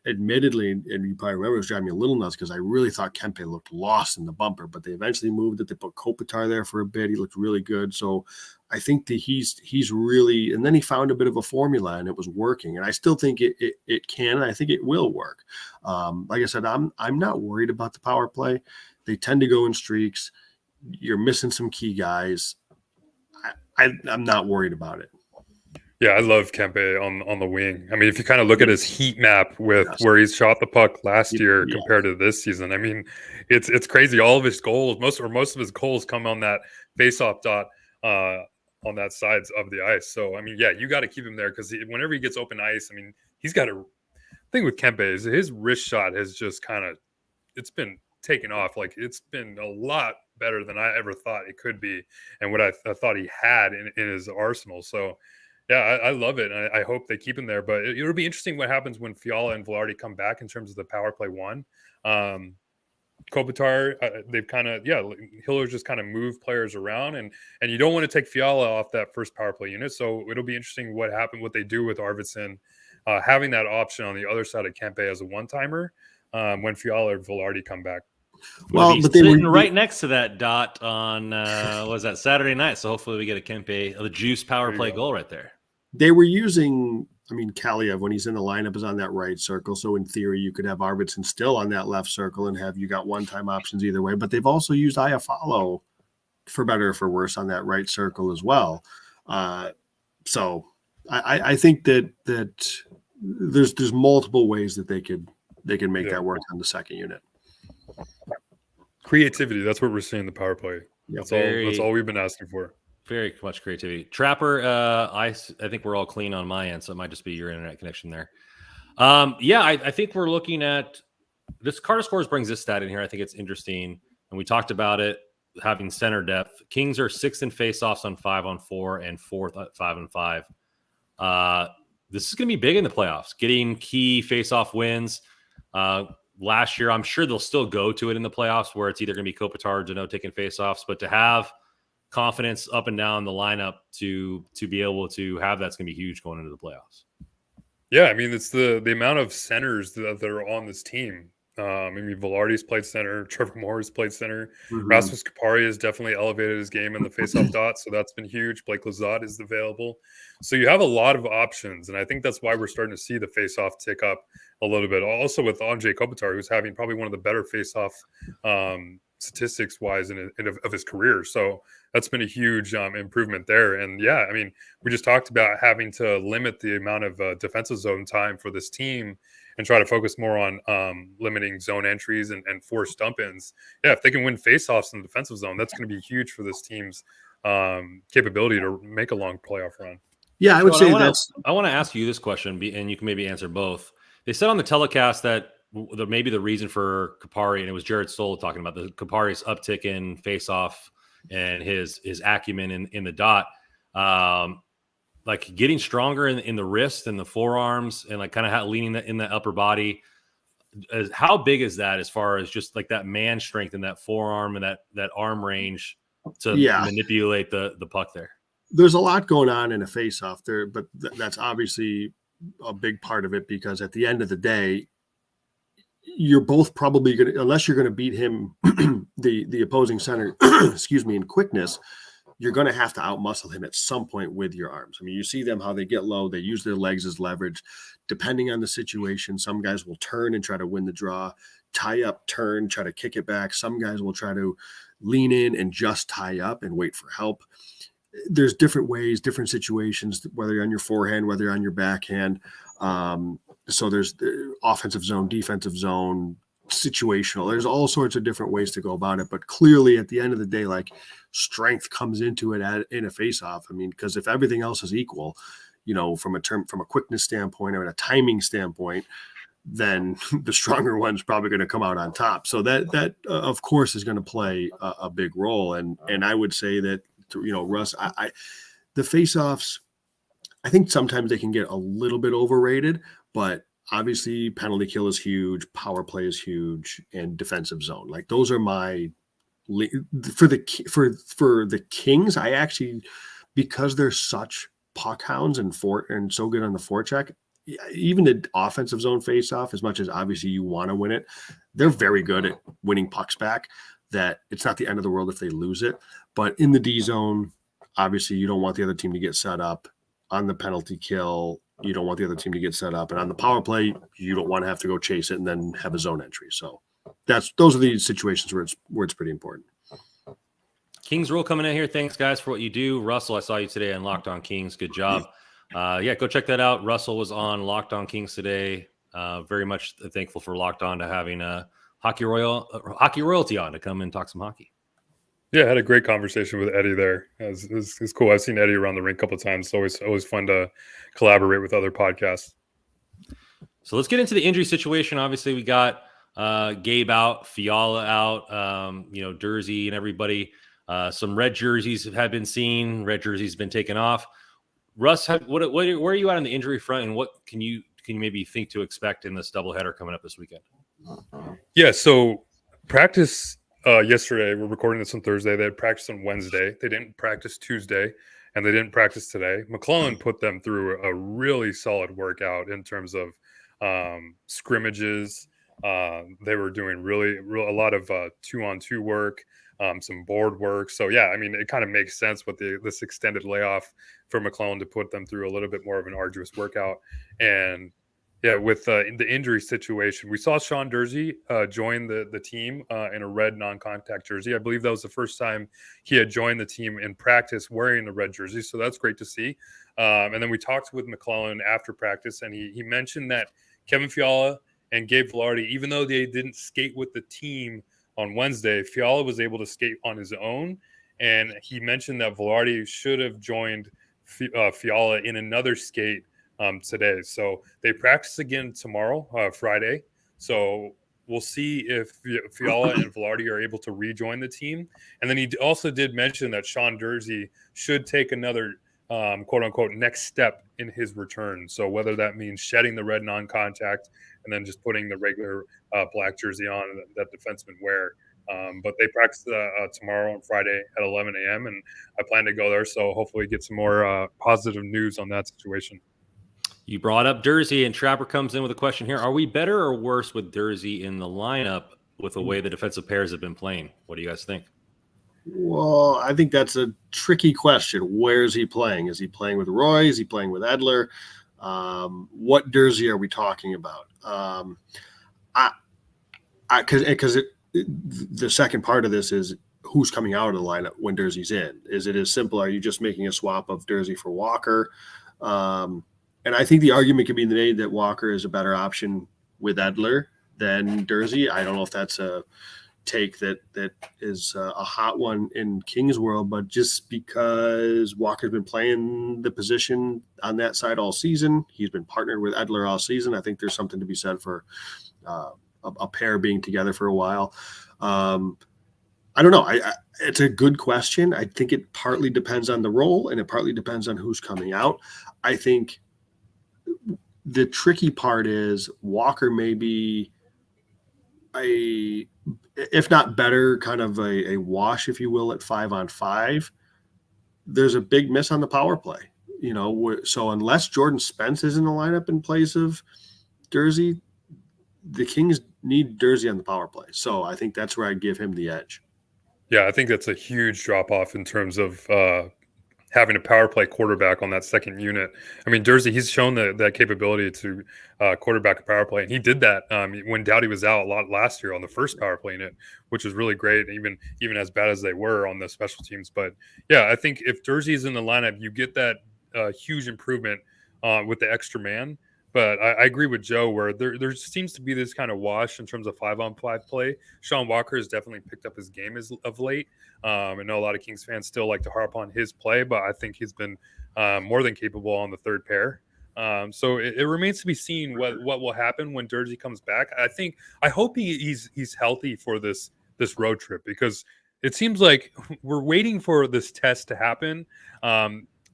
admittedly, and you probably remember, it was driving me a little nuts because I really thought Kempe looked lost in the bumper, but they eventually moved it. They put Kopitar there for a bit. He looked really good. So I think that he's really, and then he found a bit of a formula and it was working. And I still think it can, and I think it will work. Like I said, I'm not worried about the power play. They tend to go in streaks. You're missing some key guys. I'm not worried about it. Yeah, I love Kempe on the wing. I mean, if you kind of look at his heat map with where he's shot the puck last year compared to this season, I mean, it's crazy. All of his goals, most of his goals come on that faceoff dot on that sides of the ice. So, I mean, yeah, you got to keep him there because whenever he gets open ice, I mean, he's got a thing with Kempe is his wrist shot has just it's been taken off. Like it's been a lot better than I ever thought it could be, and what I thought he had in his arsenal. So. Yeah, I love it. And I hope they keep him there. But it'll be interesting what happens when Fiala and Velardi come back in terms of the power play one. Kopitar, they've kind of Hiller's just kind of moved players around, and you don't want to take Fiala off that first power play unit. So it'll be interesting what they do with Arvidsson, having that option on the other side of Kempe as a one-timer when Fiala or Velardi come back. Well, but they were right next to that dot on was that Saturday night. So hopefully we get a Kempe, the juice power play goal right there. They were using, I mean, Kaliev, when he's in the lineup, is on that right circle. So in theory, you could have Arvidsson still on that left circle and have you got one-time options either way. But they've also used Iafallo, for better or for worse, on that right circle as well. So I think that there's multiple ways that they can make that work on the second unit. Creativity, that's what we're seeing in the power play. That's all we've been asking for. Very much creativity. Trapper, I think we're all clean on my end, so it might just be your internet connection there. I think we're looking at this. Carter Scores brings this stat in here. I think it's interesting, and we talked about it, having center depth. Kings are 6th in faceoffs on 5-on-4 and 4th at 5-on-5. This is going to be big in the playoffs, getting key faceoff wins. Last year, I'm sure they'll still go to it in the playoffs where it's either going to be Kopitar or Dano taking faceoffs, but to have confidence up and down the lineup to be able to have that's going to be huge going into the playoffs. Yeah, I mean, it's the amount of centers that are on this team. I mean, Velarde's played center. Trevor Moore's played center. Mm-hmm. Rasmus Kupari has definitely elevated his game in the faceoff dot, so that's been huge. Blake Lizotte is available. So you have a lot of options, and I think that's why we're starting to see the faceoff tick up a little bit. Also with Andrei Kopitar, who's having probably one of the better faceoff statistics-wise of his career. So that's been a huge improvement there. And yeah, I mean, we just talked about having to limit the amount of defensive zone time for this team and try to focus more on limiting zone entries and forced dump-ins. Yeah, if they can win faceoffs in the defensive zone, that's going to be huge for this team's capability to make a long playoff run. Yeah, I would say I want to ask you this question, and you can maybe answer both. They said on the telecast that maybe the reason for Kupari, and it was Jared Stoll talking about the Kupari's uptick in faceoff and his acumen in the dot, like getting stronger in the wrist and the forearms, and like kind of leaning in the upper body. How big is that as far as just like that man strength and that forearm and that arm range to manipulate the puck there? There's a lot going on in a faceoff there, but that's obviously a big part of it, because at the end of the day, you're both probably going to, unless you're going to beat him, the opposing center, in quickness, you're going to have to outmuscle him at some point with your arms. I mean, you see them, how they get low, they use their legs as leverage. Depending on the situation, some guys will turn and try to win the draw, tie up, turn, try to kick it back. Some guys will try to lean in and just tie up and wait for help. There's different ways, different situations, whether you're on your forehand, whether you're on your backhand. So there's the offensive zone, defensive zone, situational. There's all sorts of different ways to go about it. But clearly, at the end of the day, like, strength comes into it in a faceoff. I mean, because if everything else is equal, from a quickness standpoint or a timing standpoint, then the stronger one's probably going to come out on top. So that of course is going to play a big role. And I would say that, Russ, the faceoffs, I think sometimes they can get a little bit overrated, but obviously penalty kill is huge, power play is huge, and defensive zone. Like, those are for the Kings. I actually, because they're such puck hounds and so good on the forecheck, even the offensive zone faceoff, as much as obviously you want to win it, they're very good at winning pucks back. That it's not the end of the world if they lose it. But in the D zone, obviously you don't want the other team to get set up. On the penalty kill, you don't want the other team to get set up. And on the power play, you don't want to have to go chase it and then have a zone entry. So those are the situations where it's pretty important. Kings Rule coming in here. Thanks, guys, for what you do. Russell, I saw you today on Locked On Kings. Good job. Go check that out. Russell was on Locked On Kings today. Very much thankful for Locked On to having a hockey royalty on to come and talk some hockey. Yeah, I had a great conversation with Eddie there. It's cool. I've seen Eddie around the rink a couple of times. It's always fun to collaborate with other podcasts. So let's get into the injury situation. Obviously, we got Gabe out, Fiala out, Jersey and everybody. Some red jerseys have been seen. Red jerseys have been taken off. Russ, where are you at on the injury front, and what can you maybe think to expect in this doubleheader coming up this weekend? Yeah, so practice yesterday. We're recording this on Thursday. They had practice on Wednesday. They didn't practice Tuesday, and they didn't practice today. McClellan put them through a really solid workout in terms of scrimmages. They were doing a lot of 2-on-2 work, some board work. So yeah, I mean, it kind of makes sense with this extended layoff for McClellan to put them through a little bit more of an arduous workout. And yeah, with the injury situation, we saw Sean Durzi join the team in a red non-contact jersey. I believe that was the first time he had joined the team in practice wearing the red jersey. So that's great to see. And then we talked with McClellan after practice, and he mentioned that Kevin Fiala and Gabe Velardi, even though they didn't skate with the team on Wednesday, Fiala was able to skate on his own. And he mentioned that Velardi should have joined Fiala in another skate today. So they practice again tomorrow, Friday. So we'll see if Fiala and Velardi are able to rejoin the team. And then he also did mention that Sean Durzi should take another quote unquote next step in his return. So whether that means shedding the red non-contact and then just putting the regular black jersey on that defensemen wear. But they practice tomorrow and Friday at 11 a.m. and I plan to go there. So hopefully get some more positive news on that situation. You brought up Durzi, and Trapper comes in with a question here. Are we better or worse with Durzi in the lineup with the way the defensive pairs have been playing? What do you guys think? Well, I think that's a tricky question. Where is he playing? Is he playing with Roy? Is he playing with Edler? What Durzi are we talking about? Because the second part of this is who's coming out of the lineup when Durzi's in. Is it as simple? Are you just making a swap of Durzi for Walker? And I think the argument can be made that Walker is a better option with Edler than Durzi. I don't know if that's a take that is a hot one in King's world, but just because Walker's been playing the position on that side all season, he's been partnered with Edler all season. I think there's something to be said for a pair being together for a while. I don't know. It's a good question. I think it partly depends on the role and it partly depends on who's coming out. I think the tricky part is Walker may be if not better, kind of a wash, if you will, at 5-on-5. There's a big miss on the power play, so unless Jordan Spence is in the lineup in place of Durzi, the Kings need Durzi on the power play. So I think that's where I give him the edge. Yeah, I think that's a huge drop off in terms of having a power play quarterback on that second unit. I mean, Durzi, he's shown that capability to quarterback a power play, and he did that when Doughty was out a lot last year on the first power play unit, which was really great, even as bad as they were on the special teams. But yeah, I think if Durzi is in the lineup, you get that huge improvement with the extra man. But I agree with Joe where there seems to be this kind of wash in terms of 5-on-5 play. Sean Walker has definitely picked up his game of late. I know a lot of Kings fans still like to harp on his play, but I think he's been more than capable on the third pair. So it remains to be seen what will happen when Durzi comes back. I hope he's healthy for this road trip, because it seems like we're waiting for this test to happen.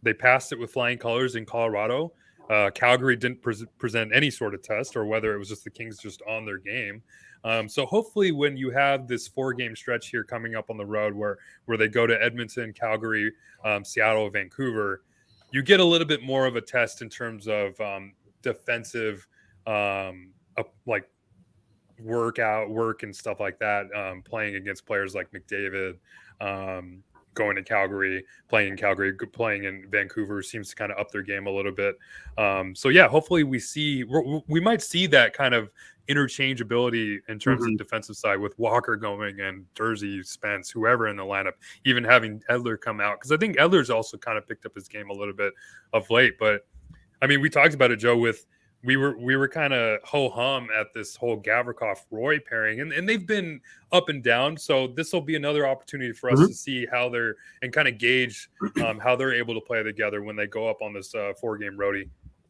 They passed it with flying colors in Colorado. Calgary didn't present any sort of test, or whether it was just the Kings just on their game. So hopefully when you have this 4-game stretch here coming up on the road where they go to Edmonton, Calgary, Seattle, Vancouver, you get a little bit more of a test in terms of defensive like work and stuff like that, playing against players like McDavid, going to Calgary, playing in Calgary, playing in Vancouver seems to kind of up their game a little bit. So yeah, hopefully we might see that kind of interchangeability in terms of the defensive side with Walker going and Durzi, Spence, whoever in the lineup, even having Edler come out. Because I think Edler's also kind of picked up his game a little bit of late. But I mean, we talked about it, Joe, with we were kind of ho-hum at this whole Gavrikov-Roy pairing, and they've been up and down. So this will be another opportunity for us to see how they're and kind of gauge how they're able to play together when they go up on this 4-game roadie.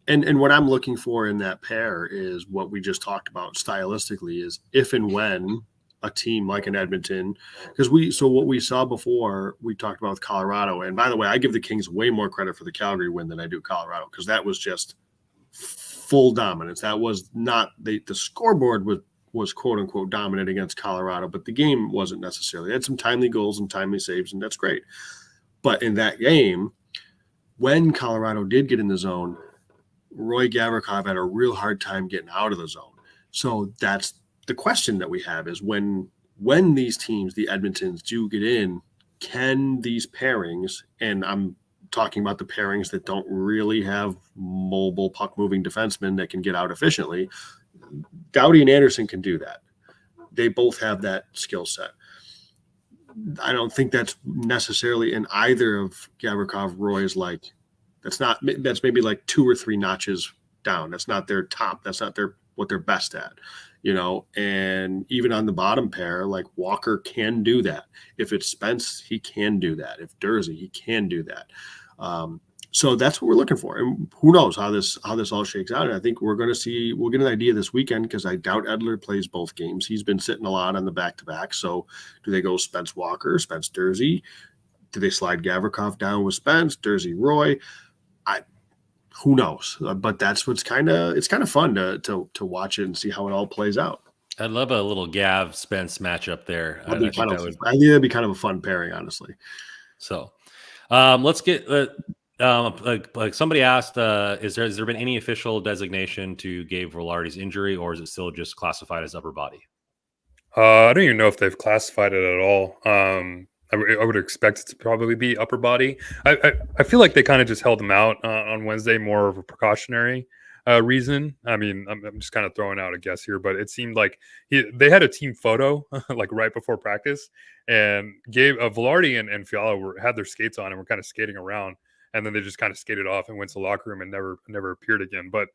And what I'm looking for in that pair is what we just talked about stylistically, is if and when a team like an Edmonton, because what we saw before, we talked about with Colorado. And by the way, I give the Kings way more credit for the Calgary win than I do Colorado, because that was just full dominance. That was not the scoreboard was quote unquote dominant against Colorado, but the game wasn't necessarily. It had some timely goals and timely saves, and that's great. But in that game, when Colorado did get in the zone, Roy Gavrikov had a real hard time getting out of the zone. So that's the question that we have is when these teams, the Edmontons, do get in, can these pairings, and I'm talking about the pairings that don't really have mobile puck-moving defensemen that can get out efficiently, Doughty and Anderson can do that. They both have that skill set. I don't think that's necessarily in either of Gavrikov, Roy's that's maybe like 2 or 3 notches down. That's not their top. That's not what they're best at, and even on the bottom pair, like Walker can do that. If it's Spence, he can do that. If Durzi, he can do that. So that's what we're looking for. And who knows how this all shakes out. And I think we'll get an idea this weekend, because I doubt Edler plays both games. He's been sitting a lot on the back-to-back. So do they go Spence Walker, Spence Durzi? Do they slide Gavrikov down with Spence, Durzi, Roy? Who knows? But that's it's kind of fun to watch it and see how it all plays out. I'd love a little Gav Spence matchup there. I think that'd be kind of a fun pairing, honestly. So let's get like somebody asked, has there been any official designation to Gabe Velardi's injury, or is it still just classified as upper body? I don't even know if they've classified it at all. I would expect it to probably be upper body. I feel like they kind of just held him out on Wednesday, more of a precautionary reason. I mean, I'm just kind of throwing out a guess here, but it seemed like they had a team photo like right before practice, and Velardi and Fiala had their skates on and were kind of skating around, and then they just kind of skated off and went to the locker room and never appeared again. But it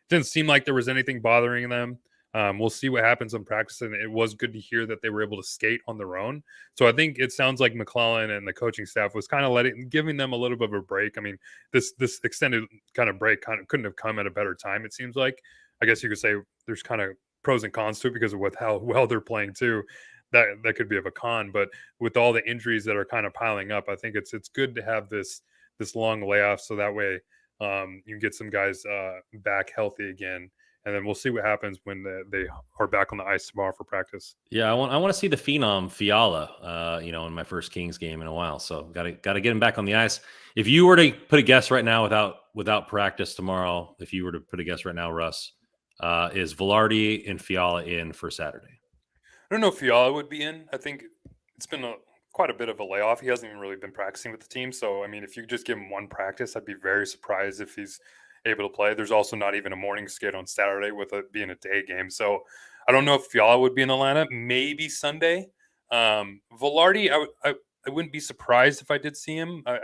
didn't seem like there was anything bothering them. We'll see what happens in practice, and it was good to hear that they were able to skate on their own. So I think it sounds like McClellan and the coaching staff was kind of giving them a little bit of a break. I mean, this extended kind of break couldn't have come at a better time, it seems like. I guess you could say there's kind of pros and cons to it because of how well they're playing too. That could be of a con, but with all the injuries that are kind of piling up, I think it's good to have this long layoff, so that way you can get some guys back healthy again. And then we'll see what happens when they are back on the ice tomorrow for practice. Yeah, I want to see the phenom Fiala, in my first Kings game in a while. So got to get him back on the ice. If you were to put a guess right now without practice tomorrow, if you were to put a guess right now, Russ, is Velardi and Fiala in for Saturday? I don't know if Fiala would be in. I think it's been quite a bit of a layoff. He hasn't even really been practicing with the team. So, I mean, if you just give him one practice, I'd be very surprised if he's able to play. There's also not even a morning skate on Saturday with it being a day game. So I don't know if Fiala would be in the lineup. Maybe Sunday. Velardi, I wouldn't be surprised if I did see him. I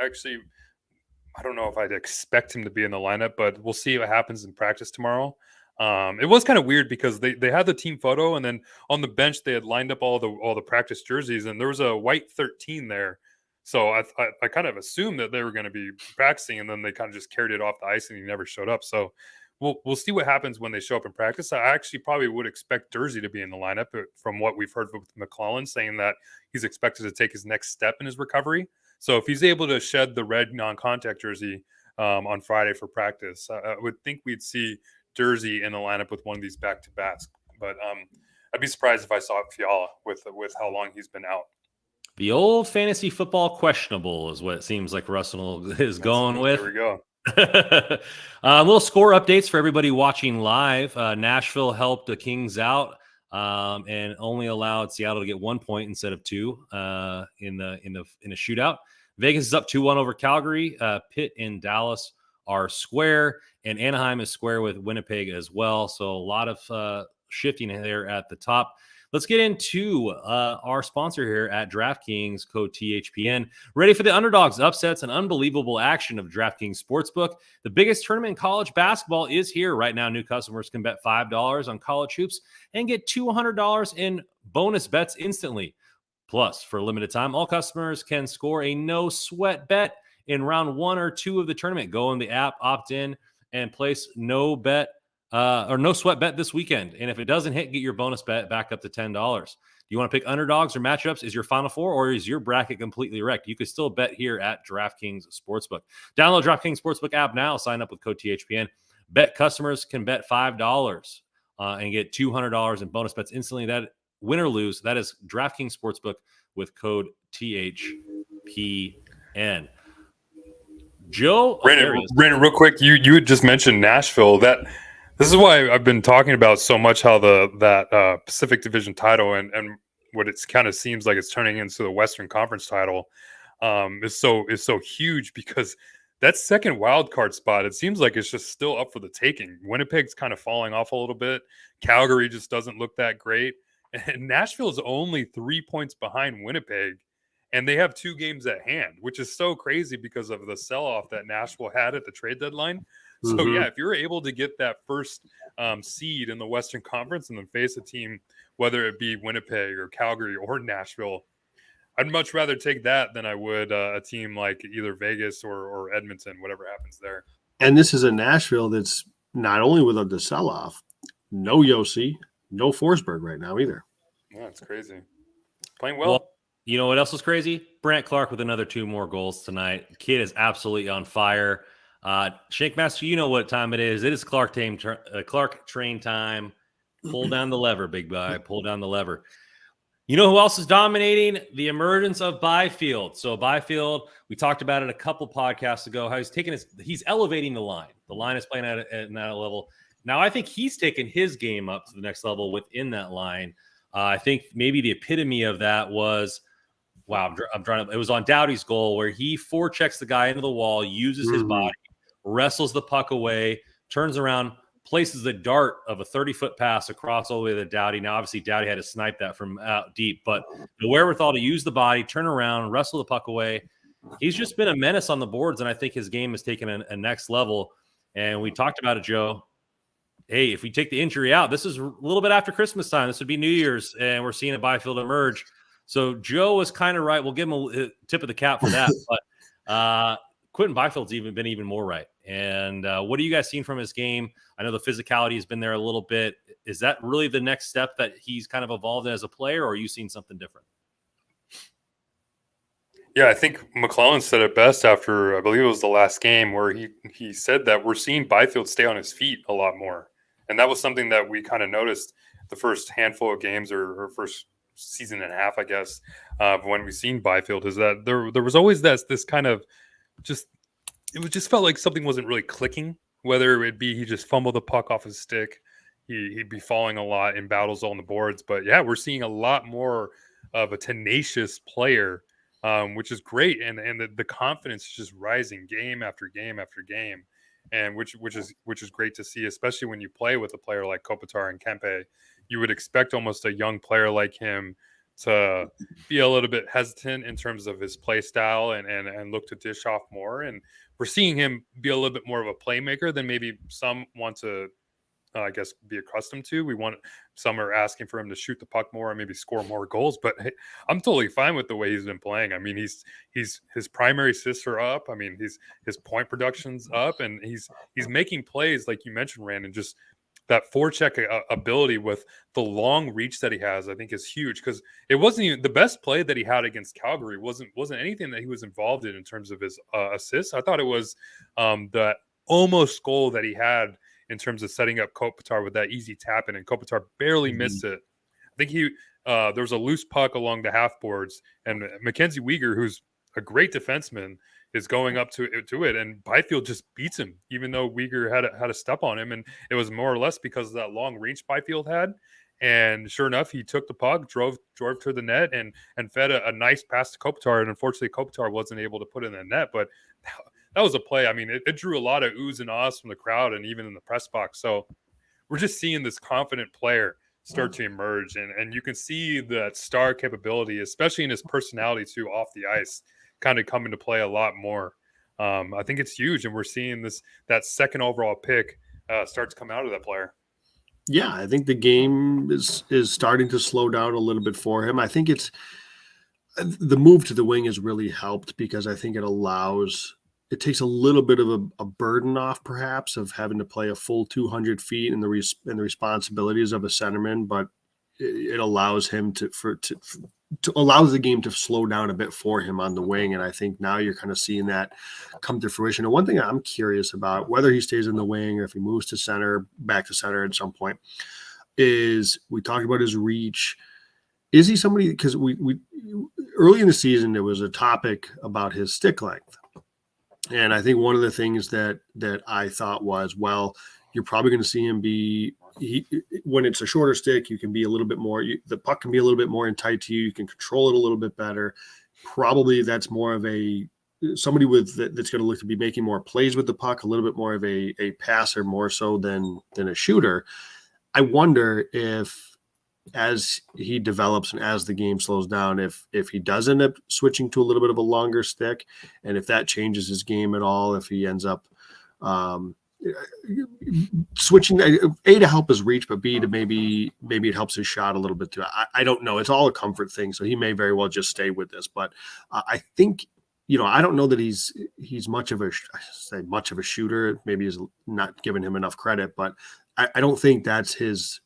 don't know if I'd expect him to be in the lineup, but we'll see what happens in practice tomorrow. It was kind of weird because they had the team photo, and then on the bench they had lined up all the practice jerseys, and there was a white 13 there. So I kind of assumed that they were going to be practicing, and then they kind of just carried it off the ice, and he never showed up. So we'll see what happens when they show up in practice. I actually probably would expect Durzi to be in the lineup from what we've heard with McClellan saying that he's expected to take his next step in his recovery. So if he's able to shed the red non-contact jersey on Friday for practice, I would think we'd see Durzi in the lineup with one of these back-to-backs. But I'd be surprised if I saw Fiala with how long he's been out. The old fantasy football questionable is what it seems like Russell is going with. There we go. Little score updates for everybody watching live. Nashville helped the Kings out and only allowed Seattle to get 1 point instead of 2 in a shootout. Vegas is up 2-1 over Calgary. Pitt and Dallas are square, and Anaheim is square with Winnipeg as well. So a lot of shifting there at the top. Let's get into our sponsor here at DraftKings, code THPN. Ready for the underdogs, upsets, and unbelievable action of DraftKings Sportsbook. The biggest tournament in college basketball is here. Right now, new customers can bet $5 on college hoops and get $200 in bonus bets instantly. Plus, for a limited time, all customers can score a no-sweat bet in round 1 or 2 of the tournament. Go in the app, opt in, and place no sweat bet this weekend. And if it doesn't hit, get your bonus bet back up to $10. Do you want to pick underdogs or matchups? Is your Final Four, or is your bracket completely wrecked? You can still bet here at DraftKings Sportsbook. Download DraftKings Sportsbook app now. Sign up with code THPN. Bet customers can bet $5 and get $200 in bonus bets instantly. That win or lose. That is DraftKings Sportsbook with code THPN. Joe, Brandon, real quick, you had just mentioned Nashville. This is why I've been talking about so much how that Pacific Division title and what it kind of seems like it's turning into the Western Conference title is so huge, because that second wild card spot, it seems like it's just still up for the taking. Winnipeg's kind of falling off a little bit. Calgary just doesn't look that great, and Nashville's only 3 points behind Winnipeg. And they have 2 games at hand, which is so crazy because of the sell-off that Nashville had at the trade deadline. So, yeah, if you're able to get that first seed in the Western Conference and then face a team, whether it be Winnipeg or Calgary or Nashville, I'd much rather take that than I would a team like either Vegas or Edmonton, whatever happens there. And this is a Nashville that's not only without the sell-off, no Yossi, no Forsberg right now either. Yeah, it's crazy. Playing well. You know what else was crazy? Brant Clark with another 2 more goals tonight. Kid is absolutely on fire. Shake Master, you know what time it is. It is Clark train time. Pull down the lever, big guy. Pull down the lever. You know who else is dominating? The emergence of Byfield. So Byfield, we talked about it a couple podcasts ago, how he's elevating the line. The line is playing at that level. Now I think he's taken his game up to the next level within that line. I think maybe the epitome of that was, it was on Doughty's goal where he forechecks the guy into the wall, uses his body, wrestles the puck away, turns around, places the dart of a 30-foot pass across all the way to Doughty. Now, obviously, Doughty had to snipe that from out deep, but the wherewithal to use the body, turn around, wrestle the puck away. He's just been a menace on the boards, and I think his game has taken a next level. And we talked about it, Joe. Hey, if we take the injury out, this is a little bit after Christmas time. This would be New Year's, and we're seeing a Byfield emerge. So Joe was kind of right. We'll give him a tip of the cap for that. But Quentin Byfield's been even more right. And what are you guys seeing from his game? I know the physicality has been there a little bit. Is that really the next step that he's kind of evolved as a player, or are you seeing something different? Yeah, I think McClellan said it best after, I believe it was the last game, where he said that we're seeing Byfield stay on his feet a lot more. And that was something that we kind of noticed the first handful of games or first season and a half, I guess, when we seen Byfield, is that there was always this kind of just felt like something wasn't really clicking, whether it be he just fumbled the puck off his stick, he'd be falling a lot in battles on the boards. But yeah, we're seeing a lot more of a tenacious player, which is great. And the confidence is just rising game after game after game. And which is great to see, especially when you play with a player like Kopitar and Kempe. You would expect almost a young player like him to be a little bit hesitant in terms of his play style and look to dish off more. And we're seeing him be a little bit more of a playmaker than maybe some want to, I guess, be accustomed to. Some are asking for him to shoot the puck more and maybe score more goals. But hey, I'm totally fine with the way he's been playing. I mean, his primary assists are up. I mean, his point production's up, and he's making plays like you mentioned, Rand, just that forecheck ability with the long reach that he has, I think is huge, because it wasn't even the best play that he had against Calgary wasn't anything that he was involved in terms of his assists. I thought it was that almost goal that he had in terms of setting up Kopitar with that easy tap in, and Kopitar barely missed it. I think there was a loose puck along the half boards, and Mackenzie Weegar, who's a great defenseman, is going up to it, and Byfield just beats him, even though Weegar had a step on him, and it was more or less because of that long reach Byfield had. And sure enough, he took the puck, drove to the net, and fed a nice pass to Kopitar, and unfortunately Kopitar wasn't able to put it in the net. But that was a play. I mean, it drew a lot of oohs and ahs from the crowd and even in the press box. So we're just seeing this confident player start to emerge, and you can see that star capability, especially in his personality too, off the ice, kind of come into play a lot more. I think it's huge, and we're seeing that second overall pick start to come out of that player. Yeah, I think the game is starting to slow down a little bit for him. I think it's the move to the wing has really helped, because I think it takes a little bit of a burden off, perhaps, of having to play a full 200 feet and the responsibilities of a centerman, but it allows him to allows the game to slow down a bit for him on the wing. And I think now you're kind of seeing that come to fruition. And one thing I'm curious about, whether he stays in the wing or if he moves to back to center at some point, is we talked about his reach. Is he somebody, because we early in the season there was a topic about his stick length. And I think one of the things that I thought was, well, you're probably going to see him when it's a shorter stick, you can be a little bit more, the puck can be a little bit more in tight to you. You can control it a little bit better. Probably that's more of somebody that's going to look to be making more plays with the puck, a little bit more of a passer more so than a shooter. I wonder if, as he develops and as the game slows down, if he does end up switching to a little bit of a longer stick, and if that changes his game at all, if he ends up switching A to help his reach, but B to maybe it helps his shot a little bit too. I don't know. It's all a comfort thing. So he may very well just stay with this, but I think, I don't know that he's much of a shooter. Maybe is not giving him enough credit, but I don't think that's his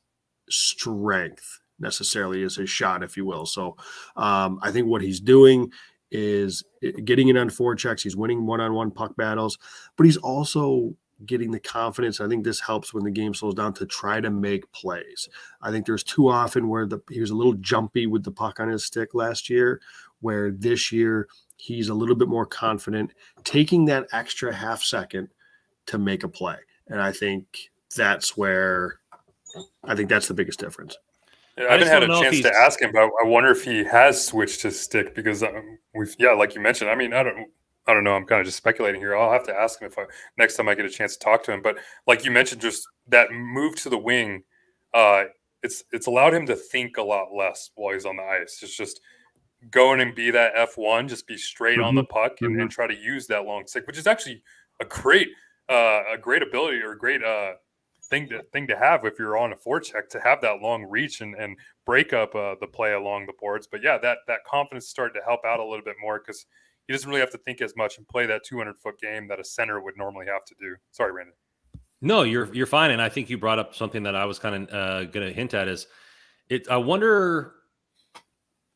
strength necessarily, is his shot, if you will. So I think what he's doing is getting it on forechecks. He's winning one-on-one puck battles, but he's also getting the confidence. I think this helps when the game slows down to try to make plays. I think there's too often where he was a little jumpy with the puck on his stick last year, where this year he's a little bit more confident, taking that extra half second to make a play. And I think that's the biggest difference. Yeah, I haven't had a chance to ask him, but I wonder if he has switched his stick, because like you mentioned, I mean, I don't know. I'm kind of just speculating here. I'll have to ask him next time I get a chance to talk to him. But like you mentioned, just that move to the wing, it's allowed him to think a lot less while he's on the ice. It's just go in and be that F1, just be straight on the puck and try to use that long stick, which is actually a great ability, or a great thing to have if you're on a forecheck, to have that long reach and break up the play along the boards. But yeah, that confidence started to help out a little bit more, because he doesn't really have to think as much and play that 200-foot game that a center would normally have to do. Sorry, Brandon. No, you're fine. And I think you brought up something that I was kind of going to hint at is I wonder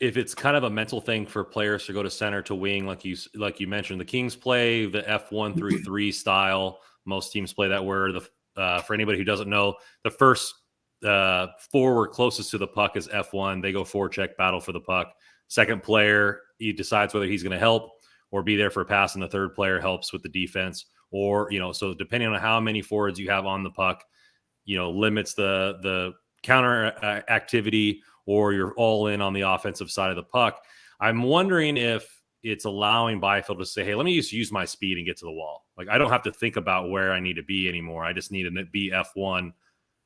if it's kind of a mental thing for players to go to center to wing. Like you mentioned, the Kings play the F133 style. Most teams play that, where for anybody who doesn't know, the first forward closest to the puck is F1. They go forecheck, battle for the puck. Second player, he decides whether he's going to help or be there for a pass, and the third player helps with the defense. Or, so depending on how many forwards you have on the puck, limits the counter activity, or you're all in on the offensive side of the puck. I'm wondering if it's allowing Byfield to say, hey, let me just use my speed and get to the wall. Like, I don't have to think about where I need to be anymore. I just need to be F1.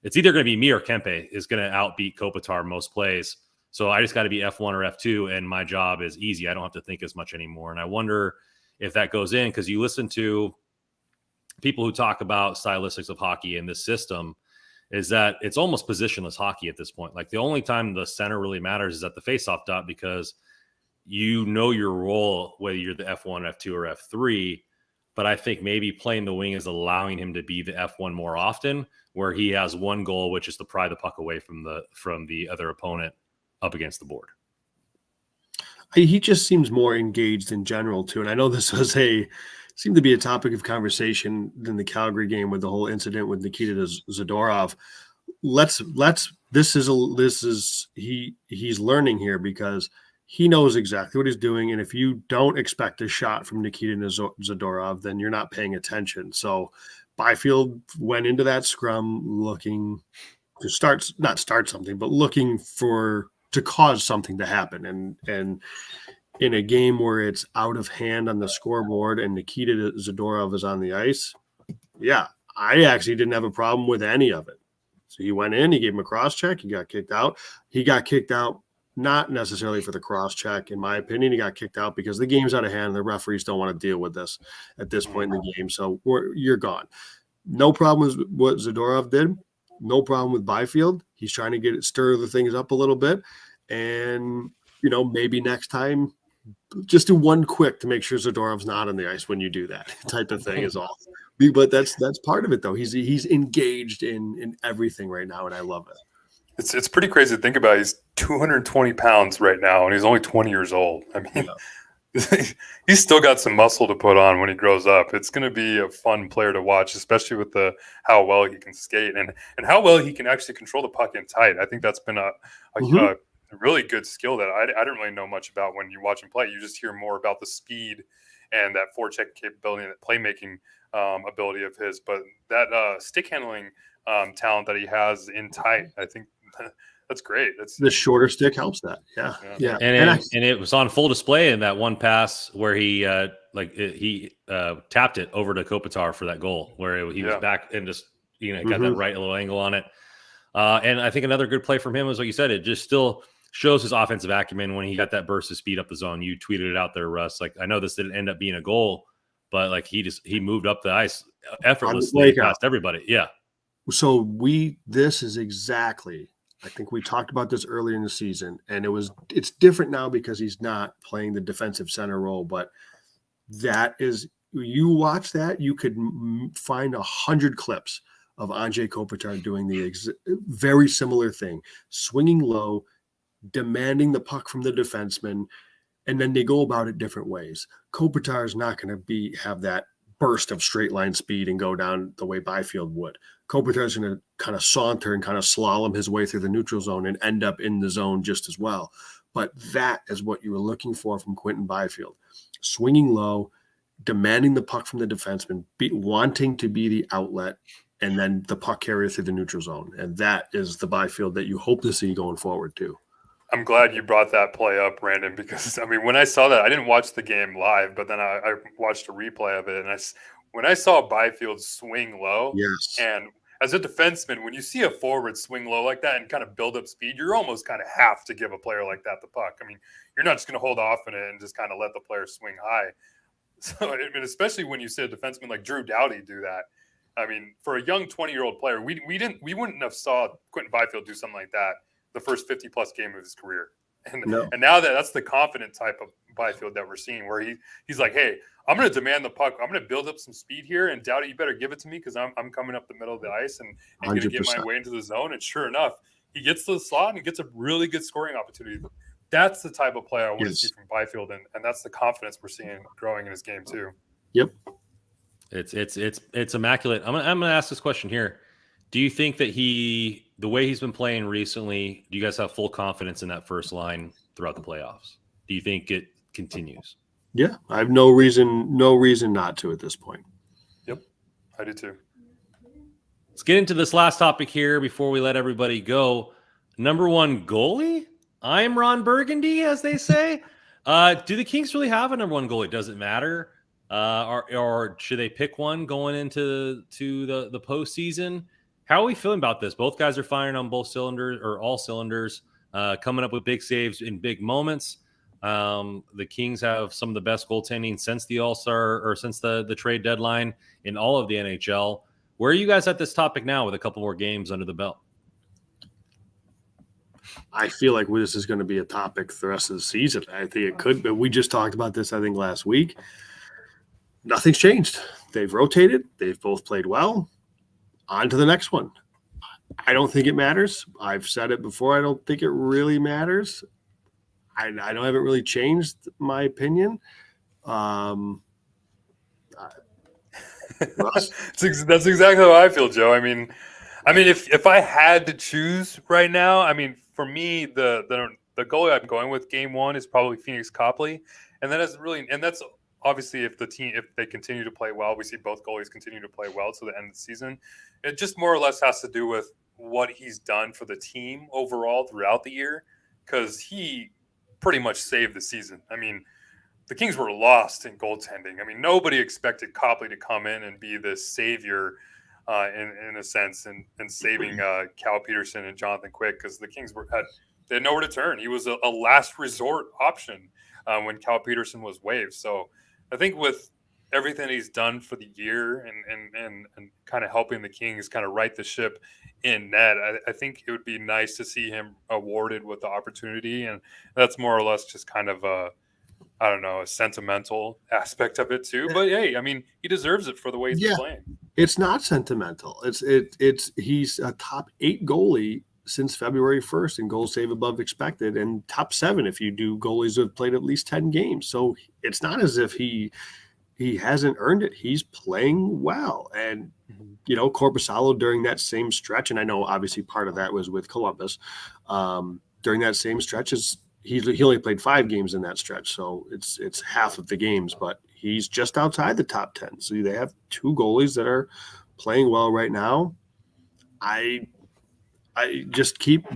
It's either going to be me or Kempe is going to outbeat Kopitar most plays. So I just got to be F1 or F2, and my job is easy. I don't have to think as much anymore. And I wonder if that goes in, because you listen to people who talk about stylistics of hockey in this system, is that it's almost positionless hockey at this point. Like, the only time the center really matters is at the faceoff dot, because your role, whether you're the F1, F2, or F3. But I think maybe playing the wing is allowing him to be the F1 more often, where he has one goal, which is to pry the puck away from the other opponent up against the board. He just seems more engaged in general too. And I know this seemed to be a topic of conversation in the Calgary game with the whole incident with Nikita Zadorov. He's learning here, because he knows exactly what he's doing. And if you don't expect a shot from Nikita Zadorov, then you're not paying attention. So Byfield went into that scrum looking to looking to cause something to happen. And in a game where it's out of hand on the scoreboard and Nikita Zadorov is on the ice, yeah, I actually didn't have a problem with any of it. So he went in, he gave him a cross check, he got kicked out. He got kicked out not necessarily for the cross check, in my opinion. He got kicked out because the game's out of hand. The referees don't want to deal with this at this point in the game. So you're gone. No problem with what Zadorov did. No problem with Byfield. He's trying to stir the things up a little bit. And, maybe next time, just do one quick to make sure Zadorov's not on the ice when you do that type of thing is all. But that's part of it, though. He's engaged in everything right now, and I love it. It's pretty crazy to think about. He's 220 pounds right now, and he's only 20 years old. I mean, he's still got some muscle to put on when he grows up. It's going to be a fun player to watch, especially with how well he can skate and how well he can actually control the puck in tight. I think that's been a really good skill that I didn't really know much about when you watch him play. You just hear more about the speed and that forecheck capability and that playmaking ability of his. But that stick handling talent that he has in tight, I think that's great. The shorter stick helps that. Yeah. And it was on full display in that one pass where he tapped it over to Kopitar for that goal, where he was back and just got that right little angle on it. And I think another good play from him is what you said. It just still shows his offensive acumen when he got that burst of speed up the zone. You tweeted it out there, Russ. Like, I know this didn't end up being a goal, but like he moved up the ice effortlessly past everybody. Yeah. So this is exactly. I think we talked about this earlier in the season, and it's different now because he's not playing the defensive center role. But you watch that, you could find 100 clips of Anze Kopitar doing the very similar thing, swinging low, demanding the puck from the defenseman, and then they go about it different ways. Kopitar is not going to have that burst of straight line speed and go down the way Byfield would. Kopitar is going to kind of saunter and kind of slalom his way through the neutral zone and end up in the zone just as well. But that is what you were looking for from Quinton Byfield. Swinging low, demanding the puck from the defenseman, wanting to be the outlet, and then the puck carrier through the neutral zone. And that is the Byfield that you hope to see going forward too. I'm glad you brought that play up, Brandon, because I mean, when I saw that, I didn't watch the game live, but then I watched a replay of it, and when I saw Byfield swing low, and as a defenseman, when you see a forward swing low like that and kind of build up speed, you're almost kind of have to give a player like that the puck. I mean, you're not just going to hold off in it and just kind of let the player swing high. So, I mean, especially when you see a defenseman like Drew Doughty do that. I mean, for a young 20-year-old player, we wouldn't have saw Quinton Byfield do something like that the first 50-plus game of his career. And now that's the confident type of Byfield that we're seeing, where he's like, hey, I'm going to demand the puck. I'm going to build up some speed here, and Doughty, you better give it to me because I'm coming up the middle of the ice and going to get my way into the zone. And sure enough, he gets to the slot and gets a really good scoring opportunity. That's the type of player I want to see from Byfield, and that's the confidence we're seeing growing in his game too. Yep, it's immaculate. I'm gonna ask this question here. Do you think that the way he's been playing recently, do you guys have full confidence in that first line throughout the playoffs? Do you think it continues? Yeah, I have no reason not to at this point. Yep, I do too. Let's get into this last topic here before we let everybody go. Number one goalie? I'm Ron Burgundy, as they say. Do the Kings really have a number one goalie? Does it matter? Or should they pick one going into the postseason? How are we feeling about this? Both guys are firing on both cylinders or all cylinders, coming up with big saves in big moments. The Kings have some of the best goaltending since the All-Star or since the trade deadline in all of the NHL. Where are you guys at this topic now with a couple more games under the belt? I feel like this is going to be a topic for the rest of the season. I think it could, but we just talked about this, I think, last week. Nothing's changed. They've rotated. They've both played well. On to the next one. I don't think it matters. I've said it before. I don't think it really matters. I haven't really changed my opinion. Russ? That's exactly how I feel, Joe. I mean, if I had to choose right now, I mean, for me, the goalie I'm going with game one is probably Phoenix Copley, and that's obviously if they continue to play well. We see both goalies continue to play well to the end of the season. It just more or less has to do with what he's done for the team overall throughout the year, because he pretty much saved the season. I mean, the Kings were lost in goaltending. I mean, nobody expected Copley to come in and be the savior in a sense and saving Cal Peterson and Jonathan Quick, because the Kings they had nowhere to turn. He was a last resort option when Cal Peterson was waived. So I think with everything he's done for the year and kind of helping the Kings kind of right the ship in net, I think it would be nice to see him awarded with the opportunity. And that's more or less just kind of a sentimental aspect of it too. But hey, I mean, he deserves it for the way he's been playing. It's not sentimental. He's a top 8 goalie since February 1st in goals save above expected, and top 7 if you do goalies who have played at least 10 games. So it's not as if he hasn't earned it. He's playing well. And, Korpisalo during that same stretch, and I know obviously part of that was with Columbus, during that same stretch he only played 5 games in that stretch. So it's half of the games, but he's just outside the top 10. So they have 2 goalies that are playing well right now. I just keep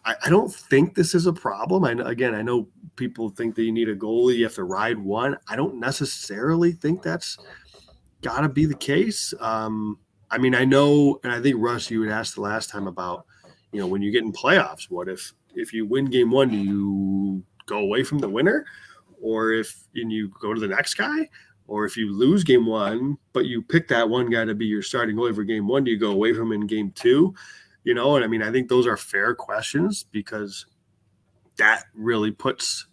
I don't think this is a problem. I know people think that you need a goalie, you have to ride one. I don't necessarily think that's got to be the case. I know, and I think Russ, you had asked the last time about, when you get in playoffs, what if you win game 1, do you go away from the winner, or you go to the next guy, or if you lose game 1, but you pick that one guy to be your starting goalie for game 1, do you go away from him in game 2? And I think those are fair questions, because that really puts,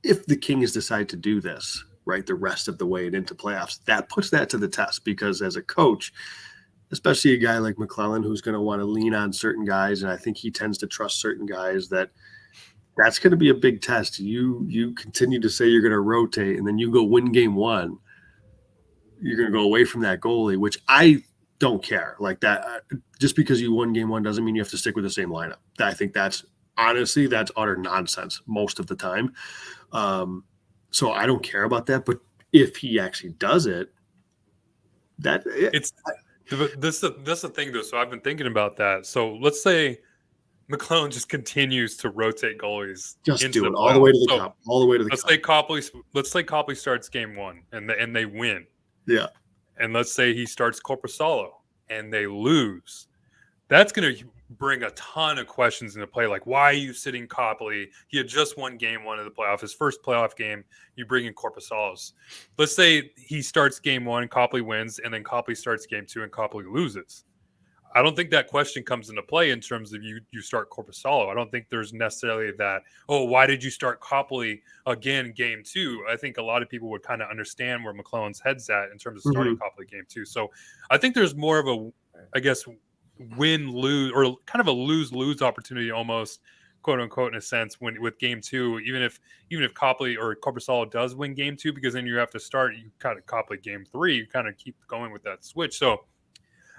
if the Kings decide to do this, right, the rest of the way and into playoffs, that puts that to the test, because as a coach, especially a guy like McClellan, who's going to want to lean on certain guys, and I think he tends to trust certain guys, that's going to be a big test. You continue to say you're going to rotate, and then you go win game 1, you're going to go away from that goalie, which I don't care. Like that, just because you won game 1 doesn't mean you have to stick with the same lineup. I think that's utter nonsense most of the time. So I don't care about that. But if he actually does it, that's the thing though. So I've been thinking about that. So let's say McClellan just continues to rotate goalies. Just do it all the way to the cup. All the way to the cup. Let's say Copley starts game 1 and they win. Yeah. And let's say he starts Korpisalo and they lose. That's going to bring a ton of questions into play. Like, why are you sitting Copley? He had just won game 1 of the playoff, his first playoff game. You bring in Korpisalos. Let's say he starts game 1, Copley wins, and then Copley starts game 2 and Copley loses. I don't think that question comes into play in terms of you start Korpisalo. I don't think there's necessarily that, why did you start Copley again game 2? I think a lot of people would kind of understand where McClellan's head's at in terms of starting Copley game 2. So I think there's more of a, I guess, win-lose or kind of a lose-lose opportunity almost, quote unquote, in a sense, with game 2, even if Copley or Korpisalo does win game 2, because then you have to start, you kind of Copley game 3, you kind of keep going with that switch. So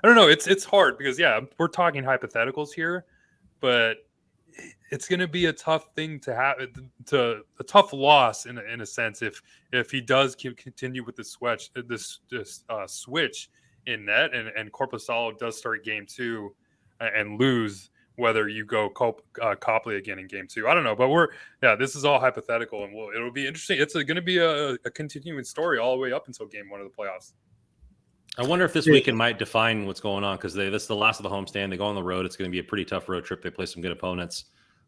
I don't know. It's hard because, we're talking hypotheticals here, but it's going to be a tough thing to have, a tough loss in a sense if he does continue with this switch in net and Korpisalo does start game 2 and lose, whether you go Copley again in game 2. I don't know, but this is all hypothetical, and it'll be interesting. It's going to be a continuing story all the way up until game 1 of the playoffs. I wonder if this weekend might define what's going on, because this is the last of the homestand. They go on the road. It's going to be a pretty tough road trip. They play some good opponents.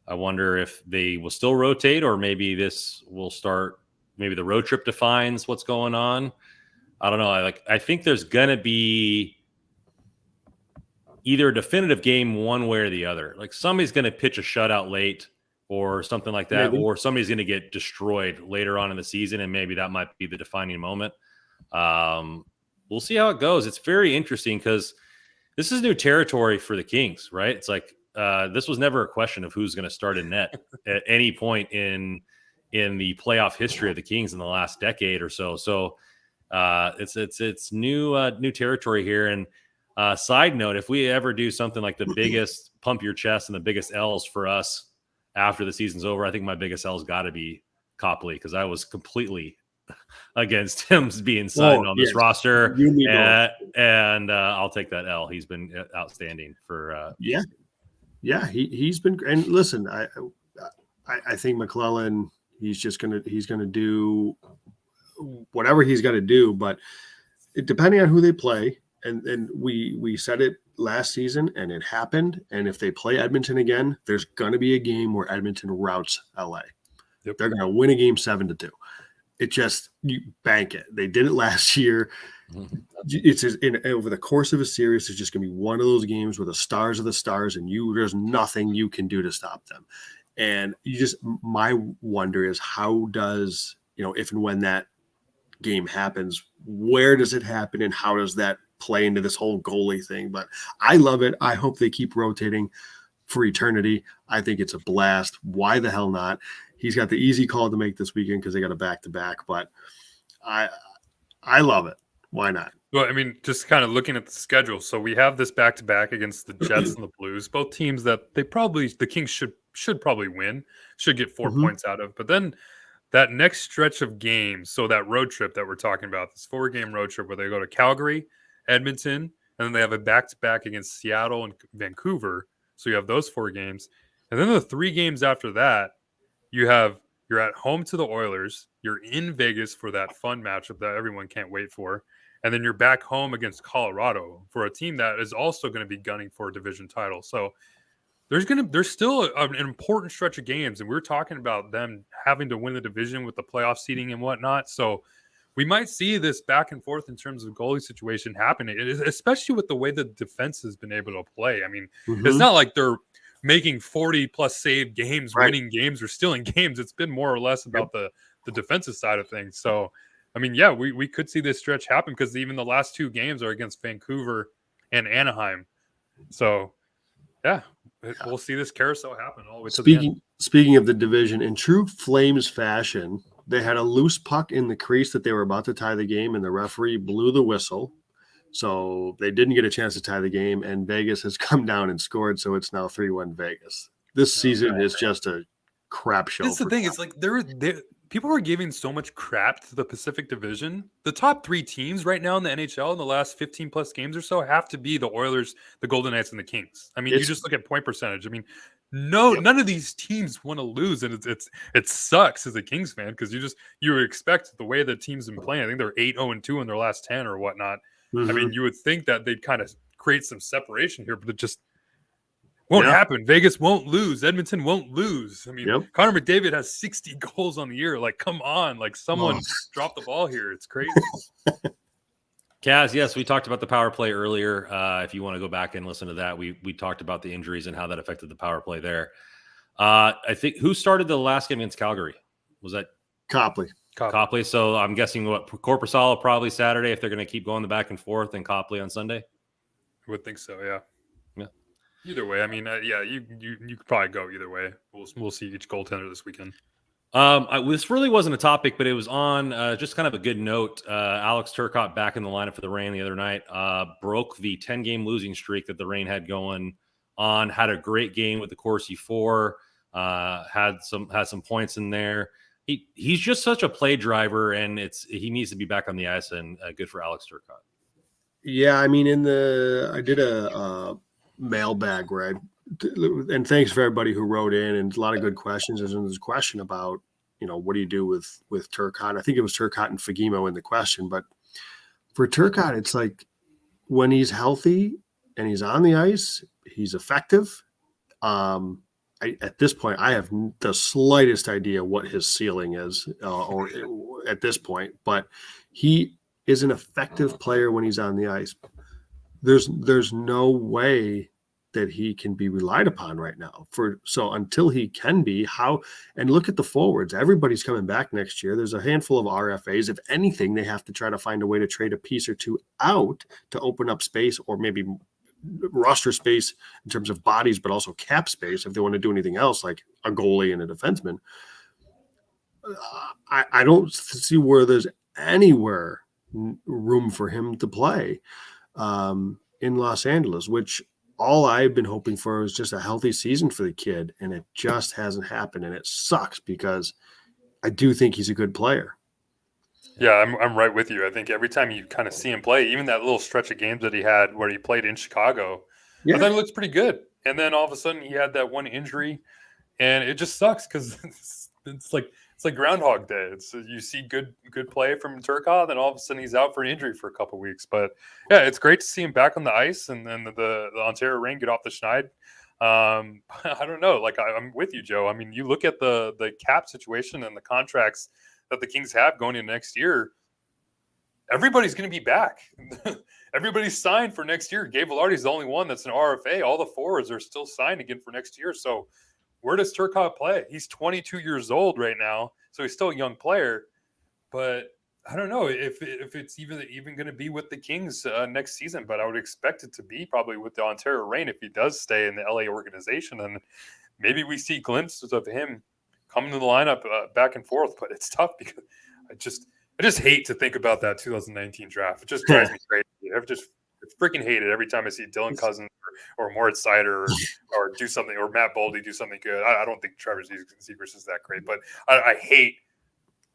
I wonder if they will still rotate, or maybe this will start. Maybe the road trip defines what's going on. I don't know. I think there's going to be either a definitive game one way or the other. Like somebody's going to pitch a shutout late or something like that, or somebody's going to get destroyed later on in the season, and maybe that might be the defining moment. We'll see how it goes. It's very interesting because this is new territory for the Kings, right? It's like this was never a question of who's going to start in net at any point in the playoff history of the Kings in the last decade or so. So it's new territory here. And side note, if we ever do something like the biggest pump your chest and the biggest L's for us after the season's over, I think my biggest L's got to be Copley, because I was completely against him being signed on this roster, and I'll take that L. He's been outstanding for he's been. And listen, I think McClellan, he's gonna do whatever he's got to do, but depending on who they play, and we said it last season, and it happened. And if they play Edmonton again, there's going to be a game where Edmonton routs LA. Yep. They're going to win a game 7-2. It just, you bank it. They did it last year. It's over the course of a series, it's just going to be one of those games where the stars are the stars, and there's nothing you can do to stop them. And my wonder is, how does, if and when that game happens, where does it happen, and how does that play into this whole goalie thing, but I love it. I hope they keep rotating for eternity. I think it's a blast. Why the hell not? He's got the easy call to make this weekend because they got a back-to-back, but I love it. Why not? Well, I mean, just kind of looking at the schedule. So we have this back-to-back against the Jets and the Blues, both teams that the Kings should probably win, should get 4 points out of. But then that next stretch of games, so that road trip that we're talking about, this 4-game road trip where they go to Calgary, Edmonton, and then they have a back-to-back against Seattle and Vancouver. So you have those 4 games. And then the 3 games after that, you're at home to the Oilers. You're in Vegas for that fun matchup that everyone can't wait for. And then you're back home against Colorado for a team that is also going to be gunning for a division title. So there's still an important stretch of games. And we're talking about them having to win the division with the playoff seeding and whatnot. So we might see this back and forth in terms of goalie situation happening, especially with the way the defense has been able to play. I mean, it's not like they're making 40-plus save games, winning games, or stealing games. It's been more or less about the defensive side of things. So, I mean, yeah, we could see this stretch happen because even the last 2 games are against Vancouver and Anaheim. So, yeah, we'll see this carousel happen all the way to the end. Speaking of the division, in true Flames fashion, they had a loose puck in the crease that they were about to tie the game, and the referee blew the whistle. So they didn't get a chance to tie the game, and Vegas has come down and scored, so it's now 3-1 Vegas. This season is just a crap show. That's the thing. It's like people are giving so much crap to the Pacific Division. The top 3 teams right now in the NHL in the last 15-plus games or so have to be the Oilers, the Golden Knights, and the Kings. I mean, you just look at point percentage. I mean, none of these teams want to lose, and it sucks as a Kings fan because you would expect the way the teams have been playing. I think they're 8-0-2 in their last 10 or whatnot. I mean, you would think that they'd kind of create some separation here, but it just won't happen. Vegas won't lose. Edmonton won't lose. I mean, Connor McDavid has 60 goals on the year. Like, come on. Like, someone dropped the ball here. It's crazy. Kaz, yes, we talked about the power play earlier. If you want to go back and listen to that, we talked about the injuries and how that affected the power play there. I think who started the last game against Calgary? Was that Copley? So I'm guessing Corpusalo probably Saturday if they're going to keep going the back and forth, and Copley on Sunday. I would think so. Yeah. Either way, I mean, you could probably go either way. We'll see each goaltender this weekend. This really wasn't a topic, but it was on just kind of a good note. Alex Turcotte back in the lineup for the Reign the other night, broke the 10-game losing streak that the Reign had going on. Had a great game with the Corsi 4. Had some points in there. He's just such a play driver, and he needs to be back on the ice, and good for Alex Turcotte. Yeah, I mean, I did a mailbag where and thanks for everybody who wrote in, and a lot of good questions. There's a question about, what do you do with Turcotte? I think it was Turcotte and Fagemo in the question, but for Turcotte, it's like when he's healthy and he's on the ice, he's effective. At this point, I have the slightest idea what his ceiling is, or at this point, but he is an effective player when he's on the ice. There's no way that he can be relied upon right now. So until he can be, and look at the forwards. Everybody's coming back next year. There's a handful of RFAs. If anything, they have to try to find a way to trade a piece or two out to open up space, or maybe roster space in terms of bodies, but also cap space if they want to do anything else, like a goalie and a defenseman. I don't see where there's anywhere room for him to play in Los Angeles, which all I've been hoping for is just a healthy season for the kid, and it just hasn't happened, and it sucks because I do think he's a good player. Yeah, I'm right with you. I think every time you kind of see him play, even that little stretch of games that he had where he played in Chicago, I thought he looked pretty good. And then all of a sudden he had that one injury, and it just sucks because it's like Groundhog Day. You see good play from Turcotte, then all of a sudden he's out for an injury for a couple of weeks. But yeah, it's great to see him back on the ice, and then the Ontario Reign get off the schneid. I don't know. Like, I'm with you, Joe. I mean, you look at the cap situation and the contracts that the Kings have going into next year. Everybody's going to be back. Everybody's signed for next year. Gabe Velarde's the only one that's an RFA. All the forwards are still signed again for next year. So where does Turcotte play? He's 22 years old right now, so he's still a young player. But I don't know if it's even going to be with the Kings next season, but I would expect it to be probably with the Ontario Reign if he does stay in the LA organization, and maybe we see glimpses of him coming to the lineup back and forth. But it's tough because I just hate to think about that 2019 draft. It just drives me crazy. I freaking hate it every time I see Dylan Cousins or Moritz Seider or do something, or Matt Boldy do something good. I don't think Trevor Zegras is that great, but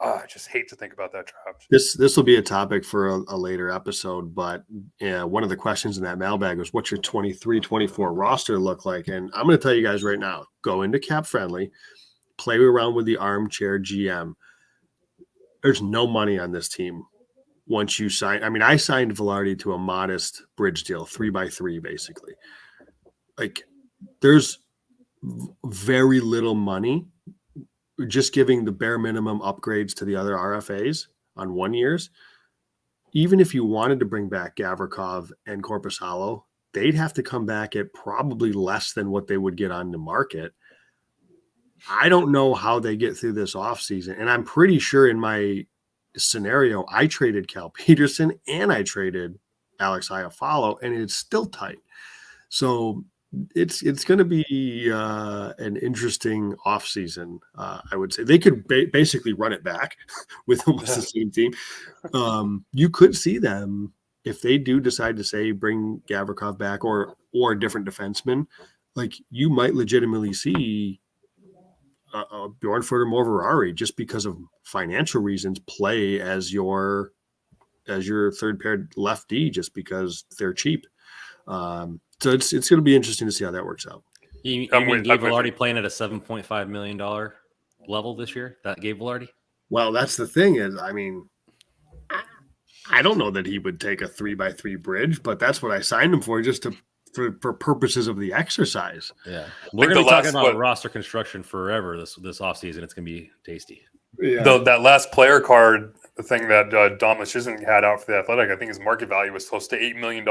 I just hate to think about that draft. This will be a topic for a later episode, but one of the questions in that mailbag was, what's your 23-24 roster look like? And I'm going to tell you guys right now, go into Cap Friendly, play around with the armchair GM. There's no money on this team once you sign. I mean, I signed Velardi to a modest bridge deal, 3x3, basically. Like, there's very little money. Just giving the bare minimum upgrades to the other RFAs on 1 years. Even if you wanted to bring back Gavrikov and Korpisalo, they'd have to come back at probably less than what they would get on the market. I don't know how they get through this offseason. And I'm pretty sure in my scenario, I traded Cal Peterson and I traded Alex Iafallo, and it's still tight. So it's going to be an interesting offseason. I would say they could basically run it back with almost the same team. You could see them, if they do decide to say bring Gavrikov back or a different defenseman, like you might legitimately see Bjorn Furter just because of financial reasons play as your third pair left D just because they're cheap. So it's going to be interesting to see how that works out. You mean Gabe Velarde playing at a $7.5 million level this year? That Gabe Velarde? Well, that's the thing is, I mean, I don't know that he would take a 3x3 bridge, but that's what I signed him for, just for purposes of the exercise. Yeah, we're going to be talking about roster construction forever this offseason. It's going to be tasty. Yeah. That last player card thing that Dom Luszczyszyn had out for the Athletic, I think his market value was close to $8 million.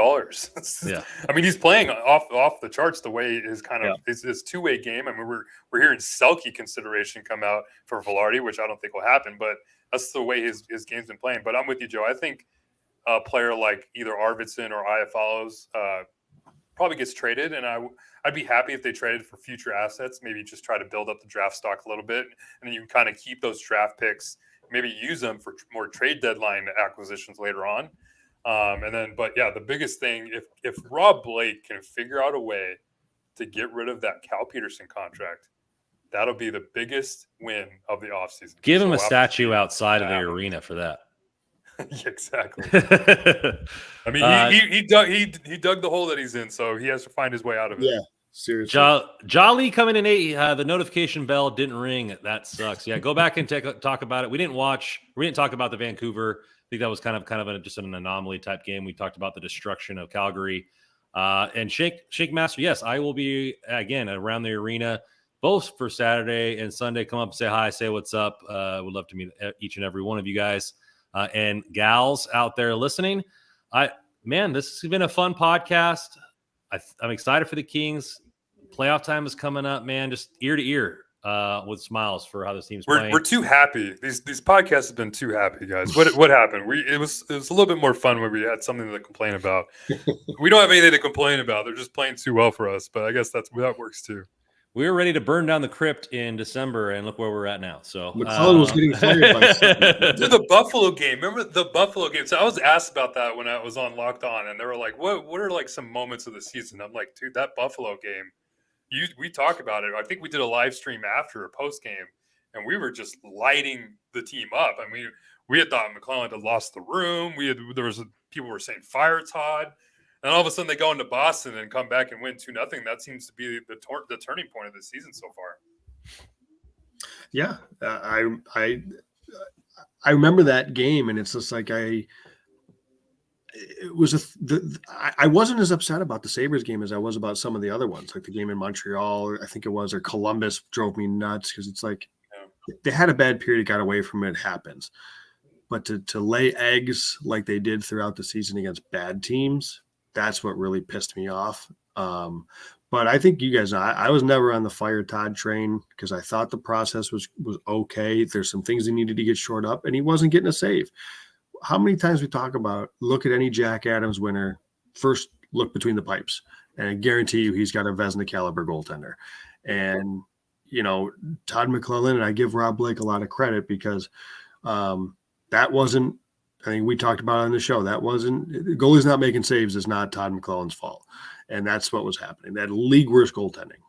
Yeah, I mean, he's playing off the charts the way his kind of his two-way game. I mean, we're hearing Selke consideration come out for Velarde, which I don't think will happen, but that's the way his game's been playing. But I'm with you, Joe. I think a player like either Arvidsson or Iafallo's probably gets traded, and I'd be happy if they traded for future assets, maybe just try to build up the draft stock a little bit, and then you can kind of keep those draft picks, maybe use them for more trade deadline acquisitions later on. But the biggest thing, if Rob Blake can figure out a way to get rid of that Cal Peterson contract, that'll be the biggest win of the offseason. Give him a statue outside of the arena for that. Yeah, exactly. I mean, he dug the hole that he's in, so he has to find his way out of it. Yeah, seriously. Jolly coming in 8. The notification bell didn't ring. That sucks. Yeah, go back and talk about it. We didn't talk about the Vancouver. I think that was kind of just an anomaly type game. We talked about the destruction of Calgary. And Shake Master. Yes, I will be again around the arena both for Saturday and Sunday. Come up, say hi, say what's up. Would love to meet each and every one of you guys. And gals out there listening, this has been a fun podcast. I'm excited for the Kings. Playoff time is coming up, man. Just ear to ear with smiles for how this team's playing. We're too happy. These podcasts have been too happy, guys. What happened? It was a little bit more fun when we had something to complain about. We don't have anything to complain about. They're just playing too well for us. But I guess that works too. We were ready to burn down the crypt in December, and look where we're at now. So McClellan was getting fired by the Buffalo game. Remember the Buffalo game? So I was asked about that when I was on Locked On, and they were like, "What are like some moments of the season?" I'm like, "Dude, that Buffalo game. We talk about it. I think we did a live stream after a post game, and we were just lighting the team up. I mean, we had thought McClellan had lost the room. People were saying fire Todd." And all of a sudden they go into Boston and come back and win 2-0. That seems to be the turning point of the season so far. Yeah, I remember that game, and it's just like I wasn't as upset about the Sabres game as I was about some of the other ones, like the game in Montreal, I think it was, or Columbus drove me nuts because it's like they had a bad period, got away from it. It happens. But to lay eggs like they did throughout the season against bad teams, that's what really pissed me off. But I think you guys, I was never on the fire Todd train because I thought the process was okay. There's some things that needed to get shored up, and he wasn't getting a save. how many times we talk about look at any Jack Adams winner, first look between the pipes, and I guarantee you he's got a Vezina caliber goaltender. And Todd McClellan, and I give Rob Blake a lot of credit because that wasn't. I think we talked about it on the show. That wasn't goalie's not making saves is not Todd McClellan's fault, and that's what was happening. That league worst goaltending.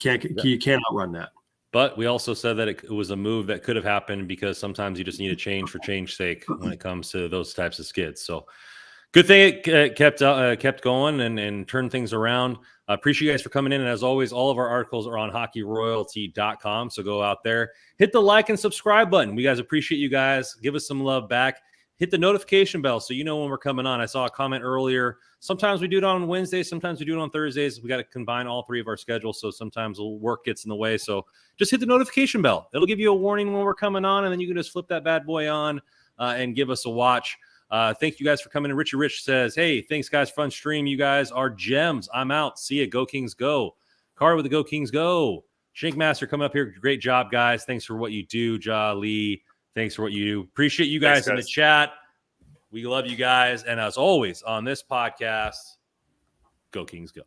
You can't outrun that. But we also said that it was a move that could have happened because sometimes you just need a change for change sake when it comes to those types of skids. So good thing it kept going and turned things around. I appreciate you guys for coming in. And as always, all of our articles are on hockeyroyalty.com. So go out there, hit the like and subscribe button. We guys appreciate you guys. Give us some love back. Hit the notification bell so you know when we're coming on. I saw a comment earlier. Sometimes we do it on Wednesdays. Sometimes we do it on Thursdays. We got to combine all three of our schedules. So sometimes work gets in the way. So just hit the notification bell. It'll give you a warning when we're coming on. And then you can just flip that bad boy on and give us a watch. Thank you guys for coming in. Richie Rich says, hey, thanks guys. Fun stream. You guys are gems. I'm out. See ya. Go Kings go. Carter with the Go Kings go. Shankmaster coming up here. Great job, guys. Thanks for what you do. Ja Lee. Thanks for what you do. Appreciate you guys in the chat. We love you guys. And as always on this podcast, Go Kings go.